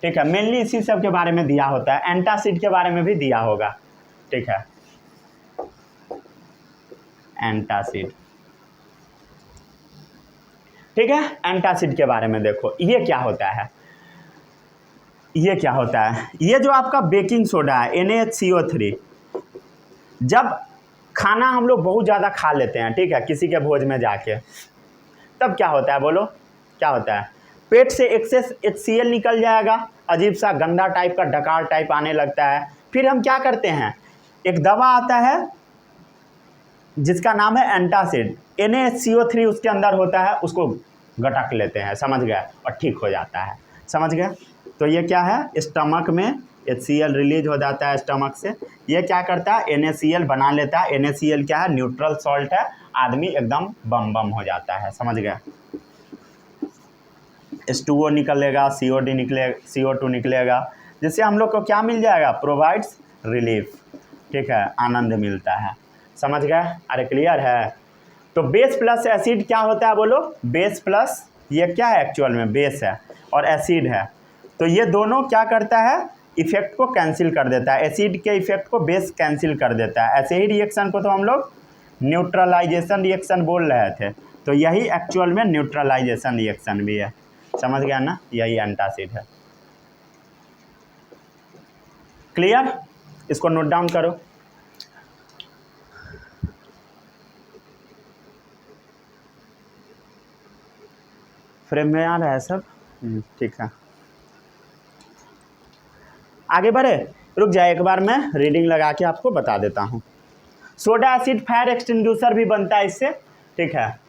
ठीक है, मेनली इसी सब के बारे में दिया होता है। एंटासिड के बारे में भी दिया होगा। ठीक है, एंटासिड। ठीक है, एंटासिड के बारे में देखो ये क्या होता है। ये क्या होता है, ये जो आपका बेकिंग सोडा है NaHCO3, जब खाना हम लोग बहुत ज़्यादा खा लेते हैं, ठीक है, किसी के भोज में जाके, तब क्या होता है बोलो, क्या होता है, पेट से एक्सेस HCl निकल जाएगा, अजीब सा गंदा टाइप का डकार टाइप आने लगता है। फिर हम क्या करते हैं, एक दवा आता है जिसका नाम है एंटासिड, NaHCO3 उसके अंदर होता है, उसको गटक लेते हैं, समझ गए, और ठीक हो जाता है, समझ गए। तो ये क्या है, स्टमक में HCl रिलीज हो जाता है स्टमक से, ये क्या करता है, NaCl बना लेता है। NaCl क्या है, न्यूट्रल सॉल्ट है, आदमी एकदम बम बम हो जाता है, समझ गए। H2O निकलेगा, CO2 निकलेगा, जिससे हम लोग को क्या मिल जाएगा, प्रोवाइड्स रिलीफ, ठीक है, आनंद मिलता है, समझ गए। अरे क्लियर है। तो बेस प्लस एसिड क्या होता है बोलो, बेस प्लस, ये क्या है एक्चुअल में, बेस है और एसिड है, तो ये दोनों क्या करता है, इफेक्ट को कैंसिल कर देता है, एसिड के इफेक्ट को बेस कैंसिल कर देता है। ऐसे ही रिएक्शन को तो हम लोग न्यूट्रलाइजेशन रिएक्शन बोल रहे थे, तो यही एक्चुअल में न्यूट्रलाइजेशन रिएक्शन भी है, समझ गया ना, यही एंटासिड है। क्लियर, इसको नोट डाउन करो। फ्रेम में आ रहा है सब, ठीक है, आगे बढ़े, रुक जाए, एक बार मैं रीडिंग लगा के आपको बता देता हूँ। सोडा एसिड फायर एक्सटिंग्विशर भी बनता है इससे, ठीक है,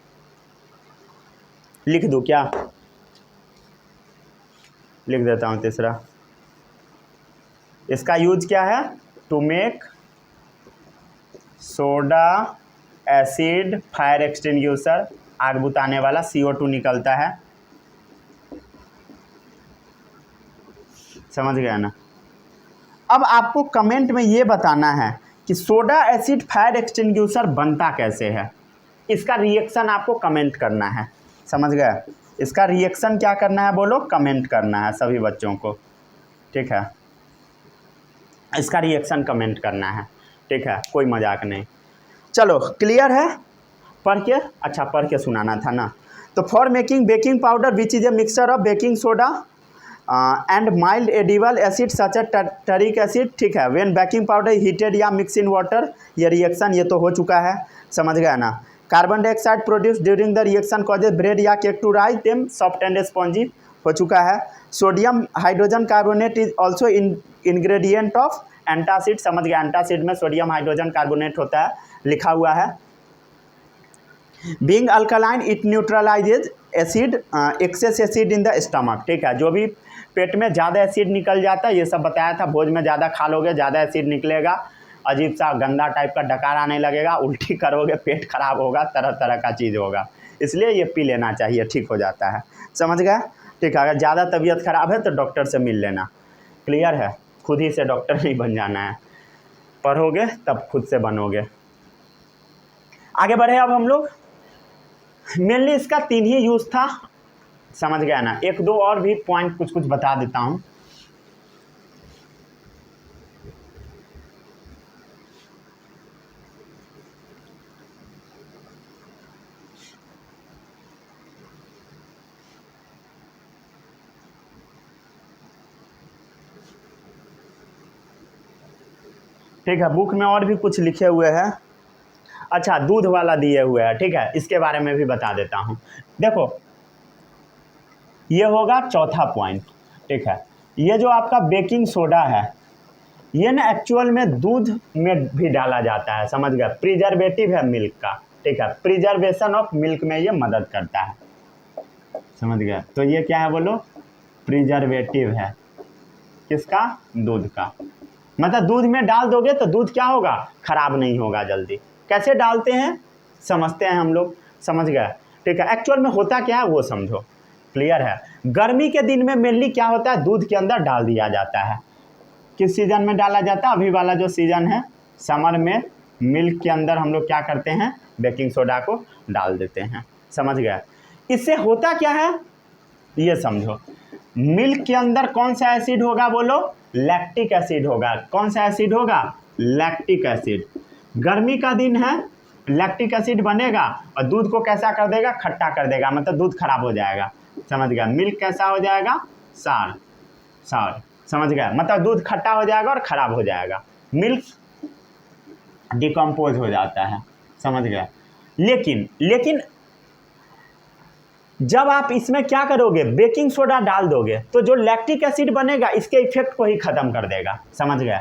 लिख दूँ क्या, लिख देता हूँ तीसरा, इसका यूज क्या है, to make soda acid fire extinguisher, आग बुताने वाला, CO2 निकलता है, समझ गया ना। अब आपको कमेंट में ये बताना है कि सोडा एसिड फायर एक्सटिंग्विशर बनता कैसे है, इसका रिएक्शन आपको कमेंट करना है, समझ गए। इसका रिएक्शन क्या करना है बोलो, कमेंट करना है सभी बच्चों को, ठीक है, इसका रिएक्शन कमेंट करना है, ठीक है, कोई मजाक नहीं। चलो क्लियर है, पढ़ के, अच्छा पढ़ के सुनाना था ना। तो for making baking powder which is a mixture of baking soda and mild edible acid such a tartaric acid, ठीक है, व्हेन बेकिंग पाउडर हीटेड या मिक्स इन वाटर, ये रिएक्शन ये तो हो चुका है, समझ गया ना। Carbon dioxide produce during the reaction causes bread या cake to rise them soft and spongy, हो चुका है। Sodium hydrogen carbonate is also ingredient of antacid, समझ गया, एंटासिड में सोडियम हाइड्रोजन कार्बोनेट होता है, लिखा हुआ है। Being alkaline it न्यूट्रलाइजेज acid excess acid in the stomach, ठीक है, जो भी पेट में ज़्यादा एसिड निकल जाता है, ये सब बताया था, भोज में ज़्यादा खा लोगे ज़्यादा एसिड निकलेगा, अजीब सा गंदा टाइप का डकार आने लगेगा, उल्टी करोगे, पेट खराब होगा, तरह तरह का चीज़ होगा, इसलिए ये पी लेना चाहिए, ठीक हो जाता है, समझ गए, ठीक है। अगर ज़्यादा तबीयत खराब है तो डॉक्टर से मिल लेना, क्लियर है, खुद ही से डॉक्टर नहीं बन जाना है, पढ़ोगे तब खुद से बनोगे। आगे बढ़े अब हम लोग, मेनली इसका 3 ही यूज़ था, समझ गया ना। एक दो और भी पॉइंट कुछ कुछ बता देता हूँ। ठीक है, बुक में और भी कुछ लिखे हुए हैं, अच्छा दूध वाला दिए हुए हैं, ठीक है, इसके बारे में भी बता देता हूँ। देखो ये होगा चौथा पॉइंट, ठीक है, ये जो आपका बेकिंग सोडा है, ये ना एक्चुअल में दूध में भी डाला जाता है, समझ गए, प्रिजर्वेटिव है मिल्क का, ठीक है, प्रिजर्वेशन ऑफ मिल्क में ये मदद करता है, समझ गए। तो ये क्या है बोलो, प्रिजर्वेटिव है, किसका, दूध का, मतलब दूध में डाल दोगे तो दूध क्या होगा, खराब नहीं होगा जल्दी। कैसे डालते हैं समझते हैं हम लोग, समझ गए, ठीक है। एक्चुअल में होता क्या है वो समझो, क्लियर है। गर्मी के दिन में मेनली क्या होता है, दूध के अंदर डाल दिया जाता है, किस सीज़न में डाला जाता है, अभी वाला जो सीज़न है समर में, मिल्क के अंदर हम लोग क्या करते हैं, बेकिंग सोडा को डाल देते हैं, समझ गए। इससे होता क्या है ये समझो, मिल्क के अंदर कौन सा एसिड होगा बोलो, लैक्टिक एसिड होगा, कौन सा एसिड होगा, लैक्टिक एसिड। गर्मी का दिन है, लैक्टिक एसिड बनेगा और दूध को कैसा कर देगा, खट्टा कर देगा, मतलब दूध खराब हो जाएगा, समझ गया, मिल्क कैसा हो जाएगा, सार, समझ गया, मतलब दूध खट्टा हो जाएगा और ख़राब हो जाएगा, मिल्क डिकम्पोज हो जाता है, समझ गया। लेकिन जब आप इसमें क्या करोगे, बेकिंग सोडा डाल दोगे तो जो लैक्टिक एसिड बनेगा इसके इफेक्ट को ही ख़त्म कर देगा, समझ गया।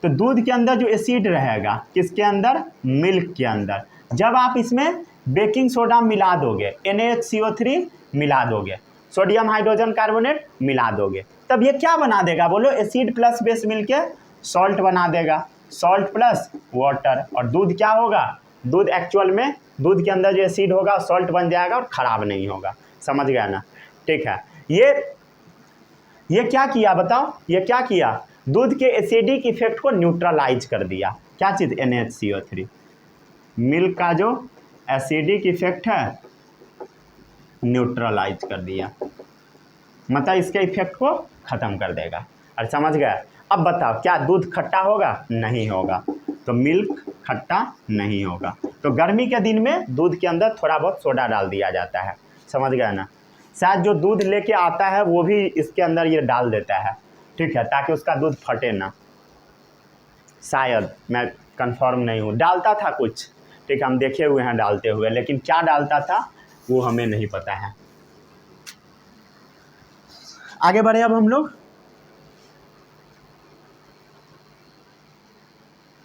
तो दूध के अंदर जो एसिड रहेगा किसके अंदर, मिल्क के अंदर, जब आप इसमें बेकिंग सोडा मिला दोगे, NaHCO3 मिला दोगे, सोडियम हाइड्रोजन कार्बोनेट मिला दोगे, तब ये क्या बना देगा बोलो, एसिड प्लस बेस मिलके सॉल्ट बना देगा, सॉल्ट प्लस वाटर, और दूध क्या होगा, दूध एक्चुअल में दूध के अंदर जो एसिड होगा सॉल्ट बन जाएगा और ख़राब नहीं होगा, समझ गया ना। ठीक है, ये क्या किया बताओ, ये क्या किया, दूध के एसिडिक इफेक्ट को न्यूट्रलाइज कर दिया, क्या चीज़, NaHCO3, मिल्क का जो एसिडिक इफेक्ट है न्यूट्रलाइज कर दिया, मतलब इसके इफेक्ट को ख़त्म कर देगा। और समझ गया। अब बताओ क्या दूध खट्टा होगा, नहीं होगा, तो मिल्क खट्टा नहीं होगा। तो गर्मी के दिन में दूध के अंदर थोड़ा बहुत सोडा डाल दिया जाता है, समझ गया ना, शायद जो दूध लेके आता है वो भी इसके अंदर ये डाल देता है, ठीक है, ताकि उसका दूध फटे ना, शायद, मैं कंफर्म नहीं हूँ, डालता था कुछ, ठीक है, हम देखे हुए हैं डालते हुए, लेकिन क्या डालता था वो हमें नहीं पता है। आगे बढ़े अब हम लोग,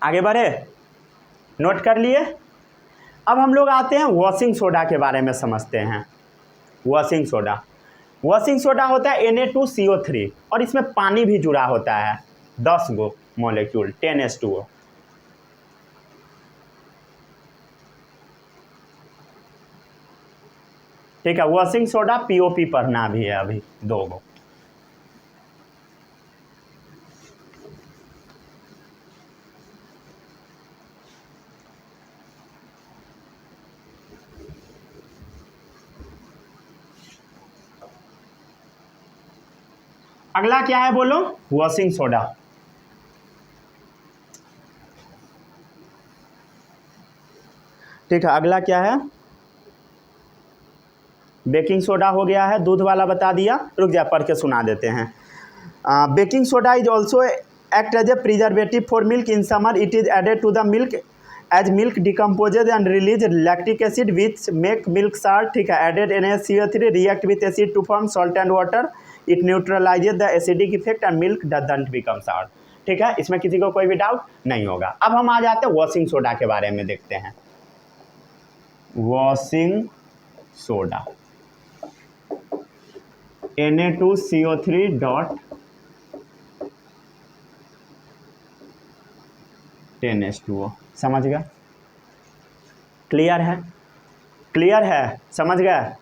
आगे बढ़े, नोट कर लिए। अब हम लोग आते हैं वॉशिंग सोडा के बारे में समझते हैं। वॉशिंग सोडा होता है Na2CO3 और इसमें पानी भी जुड़ा होता है, 10 गो मॉलिक्यूल, 10H2O। ठीक है, वॉशिंग सोडा POP पढ़ना भी है अभी, 2 गो। अगला क्या है बोलो, वॉशिंग सोडा। ठीक है, अगला क्या है, बेकिंग सोडा हो गया है, दूध वाला बता दिया, रुक जा पढ़ के सुना देते हैं। Baking soda is also act as a preservative for milk in summer, it is added to the milk as milk decomposes and release lactic acid which make milk salt. ठीक है, added NaCO3 react with acid to form salt and water, it neutralises the acidic effect and milk doesn't become salt. ठीक है, इसमें किसी को कोई भी डाउट नहीं होगा। अब हम आ जाते हैं वॉशिंग सोडा के बारे में, देखते हैं washing soda, Na2CO3 dot 10H2O, समझ गया, क्लियर है, क्लियर है, समझ गया।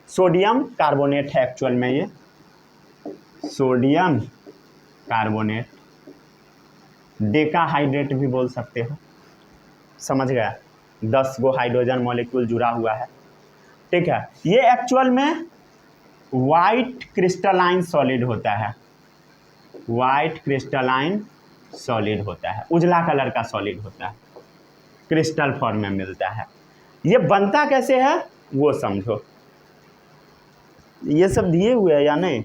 सोडियम कार्बोनेट है एक्चुअल में, ये सोडियम कार्बोनेट, डेकाहाइड्रेट भी बोल सकते हो, समझ गया, 10 गो हाइड्रोजन मॉलिक्यूल जुड़ा हुआ है। ठीक है, ये एक्चुअल में वाइट क्रिस्टलाइन सॉलिड होता है, वाइट क्रिस्टलाइन सॉलिड होता है, उजला कलर का सॉलिड होता है, क्रिस्टल फॉर्म में मिलता है। ये बनता कैसे है वो समझो, ये सब दिए हुए है या नहीं,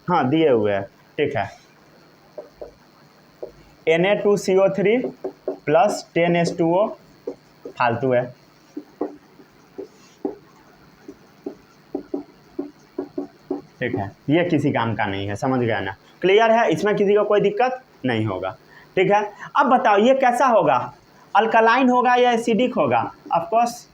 हाँ दिए हुए हैं। ठीक है, Na2CO3 प्लस 10H2O फालतू है, ठीक है, ये किसी काम का नहीं है, समझ गया ना, क्लियर है, इसमें किसी को कोई दिक्कत नहीं होगा। ठीक है, अब बताओ ये कैसा होगा, अल्कलाइन होगा या एसिडिक होगा, ऑफ कोर्स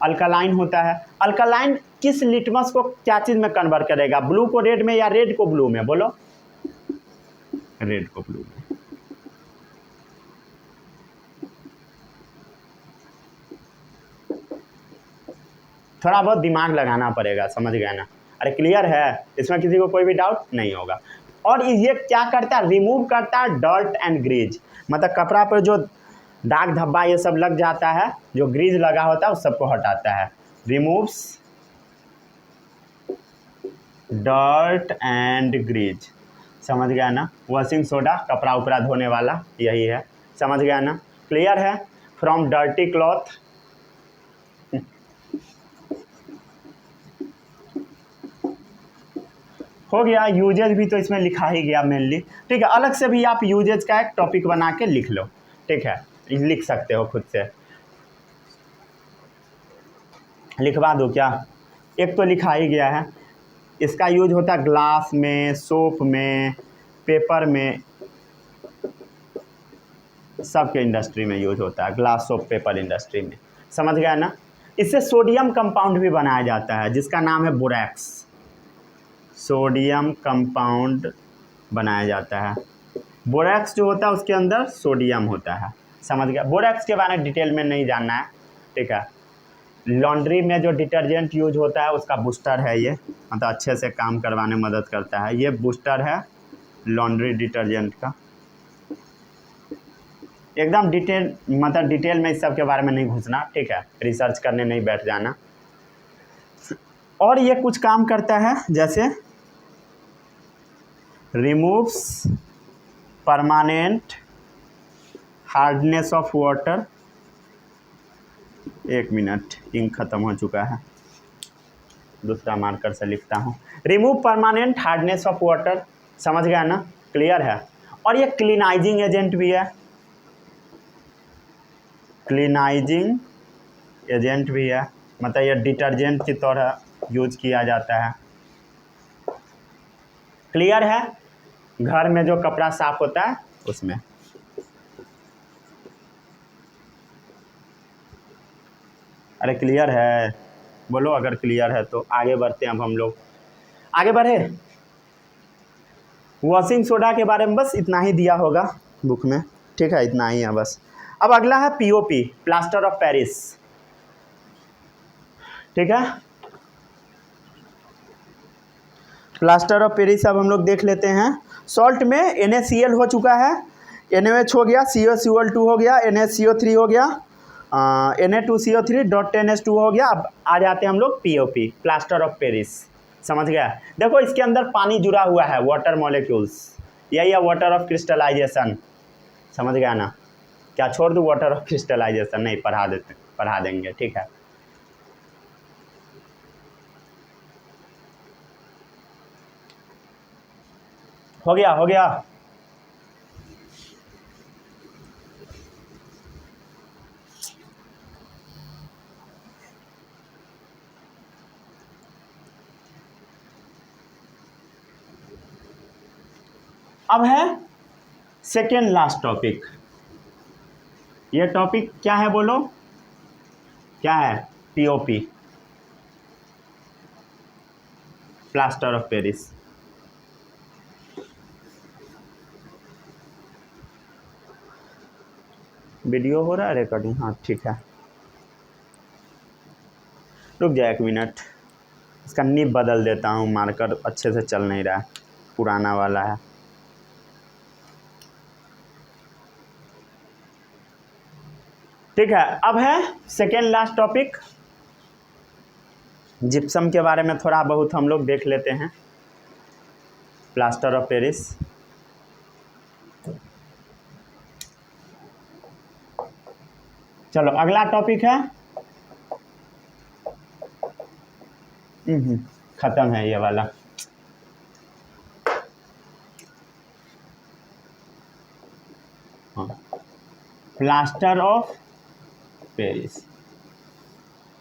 अल्कलाइन होता है। अल्कलाइन किस लिटमस को क्या चीज़ में कन्वर्ट करेगा, ब्लू को रेड में या रेड को ब्लू में, बोलो, रेड को ब्लू में। थोड़ा बहुत दिमाग लगाना पड़ेगा, समझ गया ना, अरे क्लियर है, इसमें किसी को कोई भी डाउट नहीं होगा। और ये क्या करता है, रिमूव करता है डर्ट एंड ग्रीज, मतलब कपड़ा पर जो दाग धब्बा ये सब लग जाता है, जो ग्रीज लगा होता है उस सबको हटाता है, रिमूव्स डर्ट एंड ग्रीज, समझ गया ना। वॉशिंग सोडा कपड़ा उपड़ा धोने वाला यही है, समझ गया ना, क्लियर है, फ्रॉम डर्टी क्लॉथ। हो गया। यूजेज भी तो इसमें लिखा ही गया मेनली, ठीक है। अलग से भी आप यूजेज का एक टॉपिक बना के लिख लो, ठीक है, लिख सकते हो खुद से। लिखवा दो क्या? एक तो लिखा ही गया है। इसका यूज होता है ग्लास में, सोप में, पेपर में, सबके इंडस्ट्री में यूज होता है, ग्लास, सोप, पेपर इंडस्ट्री में, समझ गया ना। इससे सोडियम कंपाउंड भी बनाया जाता है जिसका नाम है बोरैक्स। सोडियम कंपाउंड बनाया जाता है। बोरैक्स जो होता है उसके अंदर सोडियम होता है, समझ गया। बोरैक्स के बारे में डिटेल में नहीं जानना है, ठीक है। लॉन्ड्री में जो डिटर्जेंट यूज होता है उसका बूस्टर है ये, मतलब अच्छे से काम करवाने में मदद करता है। ये बूस्टर है लॉन्ड्री डिटर्जेंट का। एकदम डिटेल, मतलब डिटेल में इस सब के बारे में नहीं घुसना, ठीक है, रिसर्च करने नहीं बैठ जाना। और ये कुछ काम करता है जैसे removes permanent hardness of water. एक मिनट, इंक खत्म हो चुका है, दूसरा मार्कर से लिखता हूँ। Remove permanent hardness of water, समझ गया ना, क्लियर है। और ये क्लीनाइजिंग एजेंट भी है, क्लीनाइजिंग एजेंट भी है, मतलब ये डिटर्जेंट की तरह यूज किया जाता है। क्लियर है। घर में जो कपड़ा साफ होता है उसमें। अरे क्लियर है, बोलो अगर क्लियर है तो। आगे बढ़ते हैं अब हम लोग, आगे बढ़े। वॉशिंग सोडा के बारे में बस इतना ही दिया होगा बुक में, ठीक है, इतना ही है बस। अब अगला है पीओपी, प्लास्टर ऑफ पेरिस, ठीक है। प्लास्टर ऑफ पेरिस अब हम लोग देख लेते हैं। सॉल्ट में NaCl हो चुका है, NaOH हो गया, CaCl2 हो गया, NaCO3 हो गया, Na2CO3.10H2 हो गया। अब आ जाते हैं हम लोग पीओपी, प्लास्टर ऑफ पेरिस, समझ गया। देखो इसके अंदर पानी जुड़ा हुआ है, वाटर मॉलिक्यूल्स, यही है वाटर ऑफ क्रिस्टलाइजेशन, समझ गया ना। क्या छोड़ दूँ वाटर ऑफ क्रिस्टलाइजेशन? नहीं, पढ़ा देंगे, ठीक है। हो गया, हो गया। अब है सेकेंड लास्ट टॉपिक। ये टॉपिक क्या है बोलो, क्या है? POP, plaster of Paris. Video हो रहा है रिकॉर्डिंग? हाँ ठीक है, रुक जाए एक मिनट, इसका निब बदल देता हूँ, मार्कर अच्छे से चल नहीं रहा है, पुराना वाला है। ठीक है, अब है सेकेंड लास्ट टॉपिक, जिप्सम के बारे में थोड़ा बहुत हम लोग देख लेते हैं, प्लास्टर ऑफ पेरिस। चलो अगला टॉपिक है, खत्म है ये वाला। हाँ, प्लास्टर ऑफ पेरिस,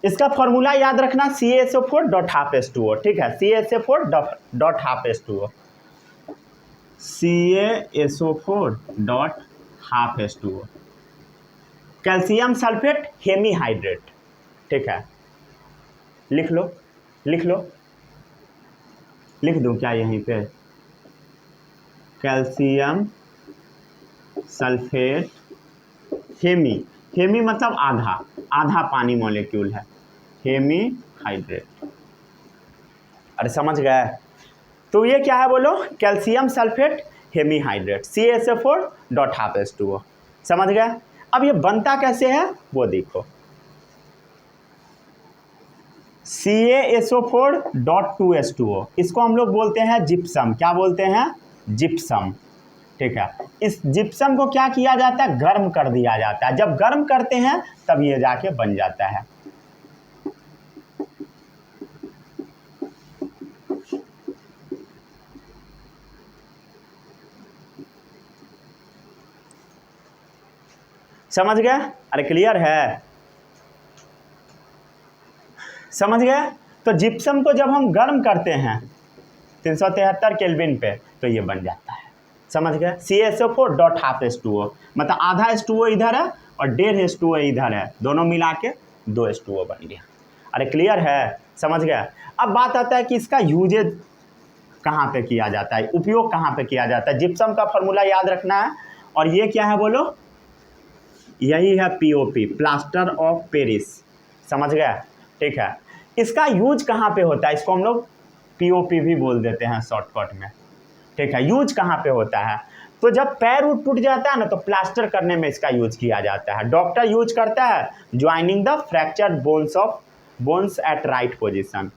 इसका फॉर्मूला याद रखना, CaSO4.12H2O, ठीक है, CaSO4.12H2O, CaSO4.12H2O, calcium sulphate hemihydrate, ठीक है। लिख लो, लिख लो, लिख दूं क्या यहीं पे? कैल्शियम सल्फेट हेमी, हेमी मतलब आधा, आधा पानी मॉलिक्यूल है, हेमीहाइड्रेट। अरे समझ गए? तो ये क्या है बोलो? कैल्शियम सल्फेट हेमीहाइड्रेट, CaSO4.12H2O, समझ गए? अब ये बनता कैसे है वो देखो, CaSO4.2H2O, इसको हम लोग बोलते हैं जिप्सम। क्या बोलते हैं? जिप्सम, ठीक है। इस जिप्सम को क्या किया जाता है? गर्म कर दिया जाता है। जब गर्म करते हैं तब ये जाके बन जाता है। समझ गए? अरे क्लियर है? समझ गए? तो जिप्सम को जब हम गर्म करते हैं 373 केल्विन पे तो ये बन जाता है। समझ गए? CaSO4 डॉट हाफ H2O, मतलब आधा H2O इधर है और 1.5 H2O इधर है, दोनों मिला के 2 H2O बन गया। अरे क्लियर है? समझ गए? अब बात आता है कि इसका यूजेज कहाँ पे किया जाता है, उपयोग कहाँ पे किया जाता है। जिप्सम का फॉर्मूला याद रखना है। और ये क्या है बोलो? यही है POP, प्लास्टर ऑफ पेरिस। समझ गए? ठीक है। इसका यूज कहाँ पे होता है? इसको हम लोग POP भी बोल देते हैं शॉर्टकट में। ठीक है। यूज कहाँ पे होता है? तो जब पैर उठ टूट जाता है ना तो प्लास्टर करने में इसका यूज किया जाता है। डॉक्टर यूज करता है joining the fractured bones at right position.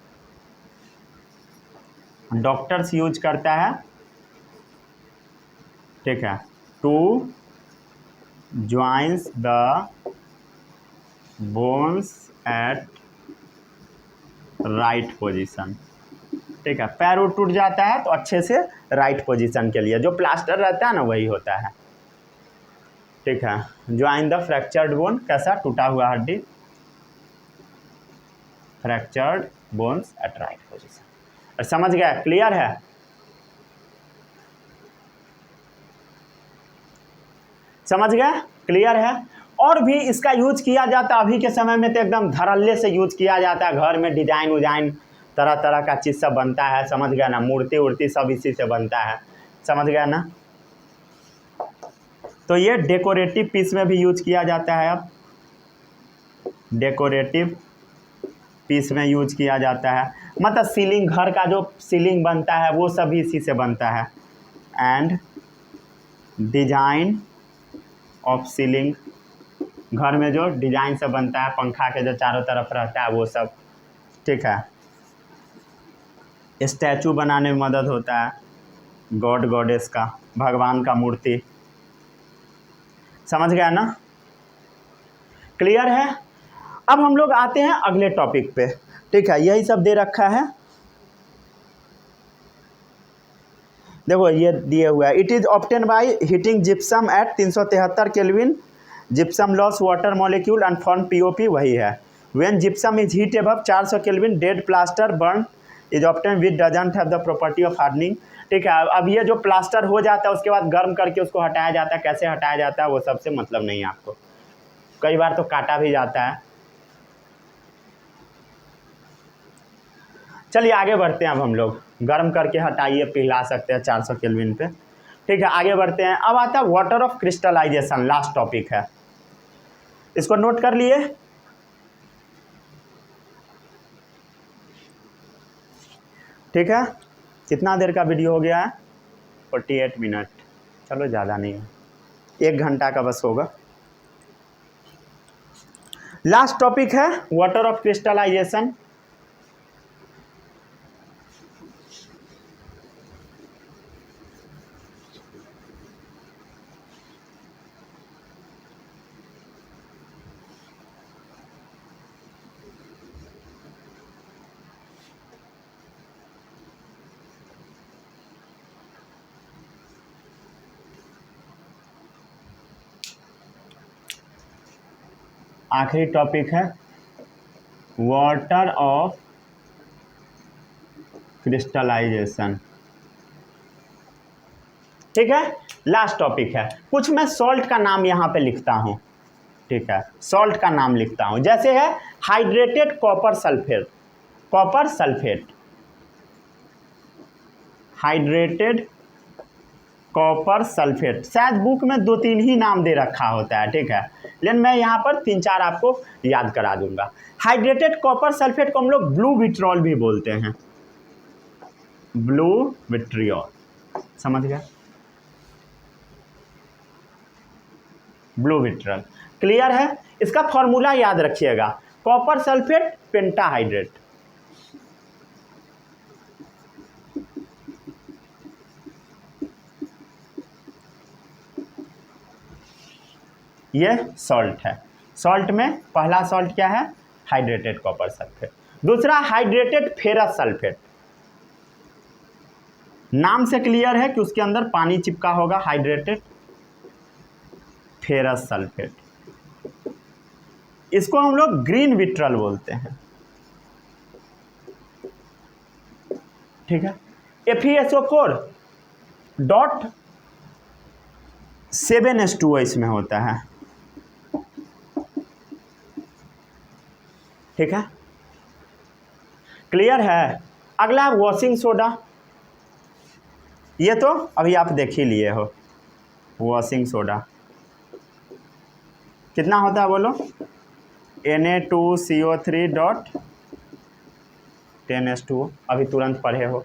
Doctors use करता है, ठीक है, to joins the bones at right position. ठीक है। पैर उठ टूट जाता है तो अच्छे से राइट पोजीशन के लिए जो प्लास्टर रहता है ना वही होता है। ठीक है। ज्वाइन द फ्रैक्चर्ड बोन, कैसा? टूटा हुआ हड्डी, fractured bones at right position. और समझ गया? क्लियर है? समझ गया? क्लियर है? और भी इसका यूज किया जाता है अभी के समय में तो एकदम धड़ल्ले से यूज किया जाता है। घर में डिजाइन उजाइन तरह तरह का चीज़ सब बनता है। समझ गया ना? मूर्ति उर्ति सब इसी से बनता है। समझ गया ना? तो ये डेकोरेटिव पीस में भी यूज किया जाता है। अब डेकोरेटिव पीस में यूज किया जाता है, मतलब सीलिंग, घर का जो सीलिंग बनता है वो सब इसी से बनता है। एंड डिजाइन ऑफ सीलिंग, घर में जो डिजाइन सब बनता है, पंखा के जो चारों तरफ रहता है वो सब। ठीक है। स्टैचू बनाने में मदद होता है, गॉड गॉडेस का, भगवान का मूर्ति। समझ गया ना? क्लियर है? अब हम लोग आते हैं अगले टॉपिक पे। ठीक है। यही सब दे रखा है, देखो ये दिए हुआ है। It is obtain by heating gypsum at 373 kelvin, gypsum loss water molecule and form POP, वही है। When gypsum is heat above 400 kelvin, dead plaster burn is obtain which doesn't have the property of hardening. ठीक है। अब ये जो प्लास्टर हो जाता है उसके बाद गर्म करके उसको हटाया जाता है। कैसे हटाया जाता है वो सबसे मतलब नहीं है आपको, कई बार तो काटा भी जाता है। चलिए आगे बढ़ते हैं। अब हम लोग गर्म करके हटाइए, पिघला सकते हैं 400 केल्विन पे। ठीक है। आगे बढ़ते हैं। अब आता है water of crystallisation, last topic है, इसको नोट कर लिए। ठीक है। कितना देर का वीडियो हो गया है? 48 मिनट। चलो ज़्यादा नहीं है, 1 घंटा का बस होगा। लास्ट टॉपिक है वाटर ऑफ क्रिस्टलाइजेशन। आखिरी टॉपिक है वाटर ऑफ क्रिस्टलाइजेशन। ठीक है। लास्ट टॉपिक है। कुछ मैं सॉल्ट का नाम यहाँ पे लिखता हूँ। ठीक है। सॉल्ट का नाम लिखता हूँ, जैसे है hydrated copper sulphate, copper sulphate, hydrated copper sulphate. शायद बुक में 2-3 ही नाम दे रखा होता है। ठीक है। लेकिन मैं यहाँ पर 3-4 आपको याद करा दूंगा। हाइड्रेटेड कॉपर सल्फेट को हम लोग ब्लू विट्रियोल भी बोलते हैं, ब्लू विट्रियोल। समझ गया? Blue vitriol. क्लियर है? इसका फॉर्मूला याद रखिएगा, कॉपर सल्फेट पेंटाहाइड्रेट। ये सॉल्ट है। सॉल्ट में पहला सॉल्ट क्या है? Hydrated copper sulphate. दूसरा हाइड्रेटेड फेरस सल्फेट। नाम से क्लियर है कि उसके अंदर पानी चिपका होगा, हाइड्रेटेड फेरस सल्फेट। इसको हम लोग ग्रीन विट्रल बोलते हैं, ठीक है। FeSO4.7H2O इसमें होता है, ठीक है, क्लियर है। अगला वॉशिंग सोडा, ये तो अभी आप देख ही लिए हो। वॉशिंग सोडा कितना होता है बोलो, Na2CO3.10H2O, अभी तुरंत पढ़े हो,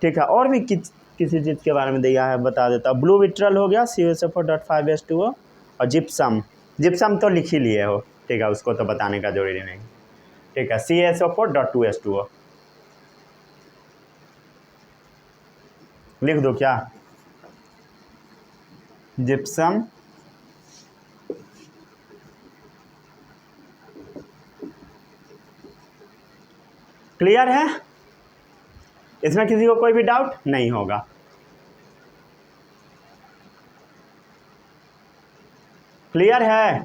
ठीक है। और भी किसी चीज़ के बारे में दिया है बता देता हूँ। ब्लू विट्रल हो गया CuSO4.5H2O, और जिप्सम, जिप्सम तो लिख ही लिए हो, ठीक है, उसको तो बताने का जरूरी नहीं, ठीक है। CaSO4.2H2O लिख दो क्या, जिप्सम, क्लियर है, इसमें किसी को कोई भी डाउट नहीं होगा। क्लियर है,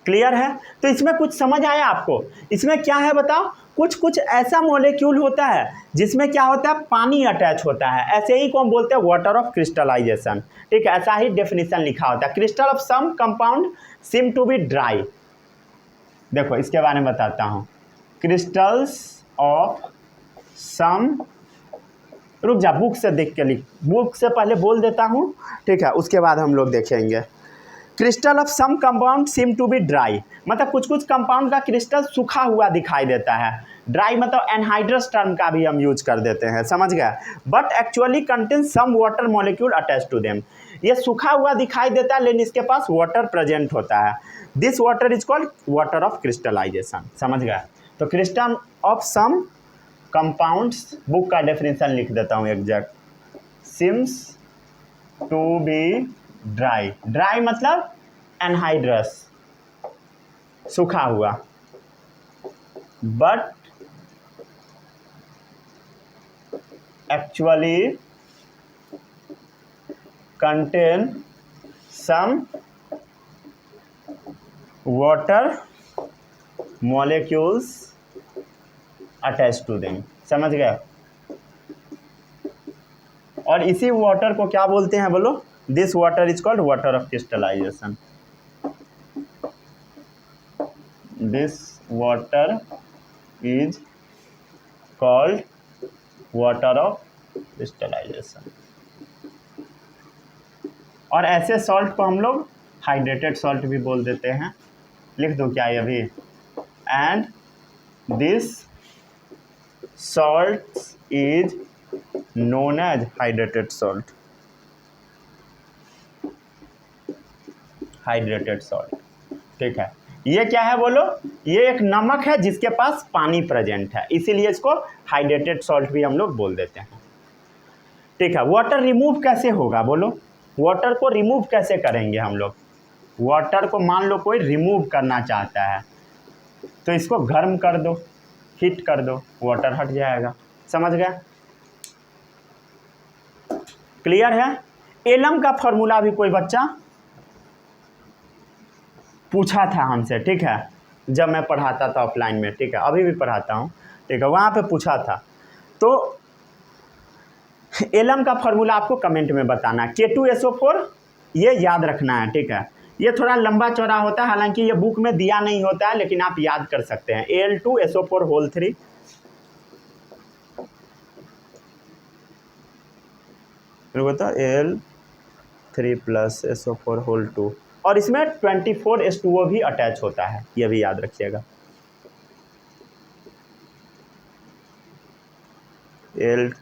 क्लियर है। तो इसमें कुछ समझ आया आपको, इसमें क्या है बताओ, कुछ कुछ ऐसा मॉलिक्यूल होता है जिसमें क्या होता है, पानी अटैच होता है, ऐसे ही को हम बोलते हैं वाटर ऑफ क्रिस्टलाइजेशन, ठीक है, ऐसा ही डेफिनेशन लिखा होता है। Crystal of some compound seem to be dry, देखो इसके बारे में बताता हूँ। क्रिस्टल्स ऑफ सम, रुक जा, बुक से देख के लिख, बुक से पहले बोल देता हूँ, ठीक है, उसके बाद हम लोग देखेंगे। Crystal of some compound seem to be dry, मतलब कुछ कुछ कंपाउंड का क्रिस्टल सूखा हुआ दिखाई देता है। ड्राई मतलब एनहाइड्रस टर्म का भी हम यूज कर देते हैं, समझ गए। But actually contain some water molecule attach to them, ये सूखा हुआ दिखाई देता है लेकिन इसके पास वाटर प्रेजेंट होता है। This water is called water of crystallisation, समझ गए। तो crystal of some compounds, book का डेफिनेशन लिख देता हूँ exact, seems to be dry, dry मतलब एनहाइड्रस, सूखा हुआ, but actually contain some water molecules attach to them, समझ गए। और इसी वाटर को क्या बोलते हैं बोलो, this water is called water of crystallisation, this water is called water of crystallisation. और ऐसे सॉल्ट को हम लोग हाइड्रेटेड सॉल्ट भी बोल देते हैं, लिख दो क्या ये भी, and this salt is known as hydrated salt, hydrated salt, ठीक है। ये क्या है बोलो, ये एक नमक है जिसके पास पानी प्रेजेंट है, इसीलिए इसको हाइड्रेटेड सॉल्ट भी हम लोग बोल देते हैं, ठीक है। वाटर रिमूव कैसे होगा बोलो, वाटर को रिमूव कैसे करेंगे हम लोग। वाटर को मान लो कोई रिमूव करना चाहता है तो इसको गर्म कर दो, हीट कर दो, वाटर हट जाएगा, समझ गया, क्लियर है। एलम का फॉर्मूला भी कोई बच्चा पूछा था हमसे, ठीक है, जब मैं पढ़ाता था ऑफलाइन में, ठीक है, अभी भी पढ़ाता हूँ, ठीक है, वहाँ पे पूछा था। तो एलम का फॉर्मूला आपको कमेंट में बताना, K2SO4, ये याद रखना है, ठीक है। ये थोड़ा लंबा चौड़ा होता है, हालांकि ये बुक में दिया नहीं होता है, लेकिन आप याद कर सकते हैं। Al2SO4 होल 3, बता Al3 प्लस SO4 होल 2, और इसमें 24H2O भी अटैच होता है, ये भी याद रखिएगा।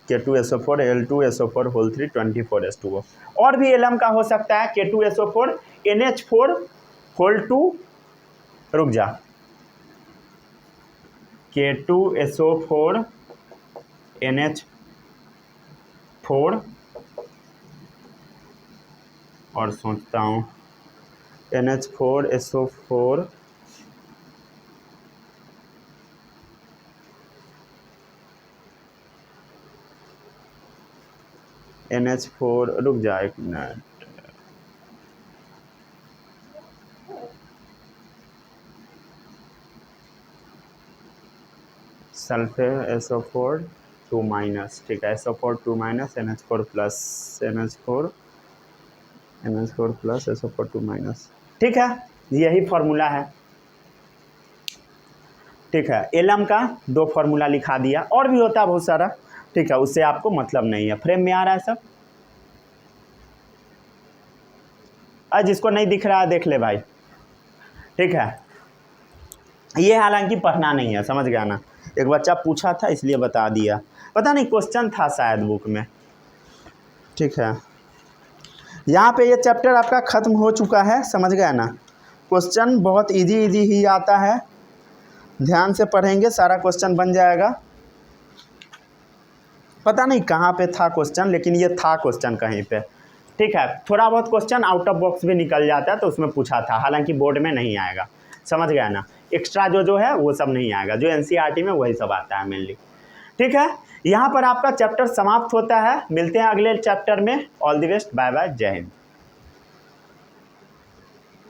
K2SO4 Al2SO4 whole 3 24H2O। और भी एलम का हो सकता है, K2SO4 NH4 होल 2, रुक जा, K2SO4 NH4, और सोचता हूँ NH4SO4 NH4, रुक जा एक मिनट, सल्फे SO4 2 माइनस, ठीक है, SO4 2 minus NH4 plus NH4 plus SO4 2 minus, ठीक है, यही फॉर्मूला है, ठीक है। एलम का 2 फॉर्मूला लिखा दिया, और भी होता है बहुत सारा, ठीक है, उससे आपको मतलब नहीं है। फ्रेम में आ रहा है सब? आज जिसको नहीं दिख रहा है देख ले भाई, ठीक है। ये हालांकि पढ़ना नहीं है, समझ गया ना, एक बच्चा पूछा था इसलिए बता दिया, पता नहीं क्वेश्चन था शायद बुक में, ठीक है। यहाँ पे ये चैप्टर आपका ख़त्म हो चुका है, समझ गया ना। क्वेश्चन बहुत इजी ही आता है, ध्यान से पढ़ेंगे सारा क्वेश्चन बन जाएगा। पता नहीं कहाँ पे था क्वेश्चन, लेकिन ये था क्वेश्चन कहीं पे, ठीक है। थोड़ा बहुत क्वेश्चन आउट ऑफ बॉक्स भी निकल जाता है, तो उसमें पूछा था, हालांकि बोर्ड में नहीं आएगा, समझ गया ना। एक्स्ट्रा जो है वो सब नहीं आएगा, जो NCERT में वही सब आता है मेनली, ठीक है। यहाँ पर आपका चैप्टर समाप्त होता है, मिलते हैं अगले चैप्टर में। All the best, bye bye, Jai Hind.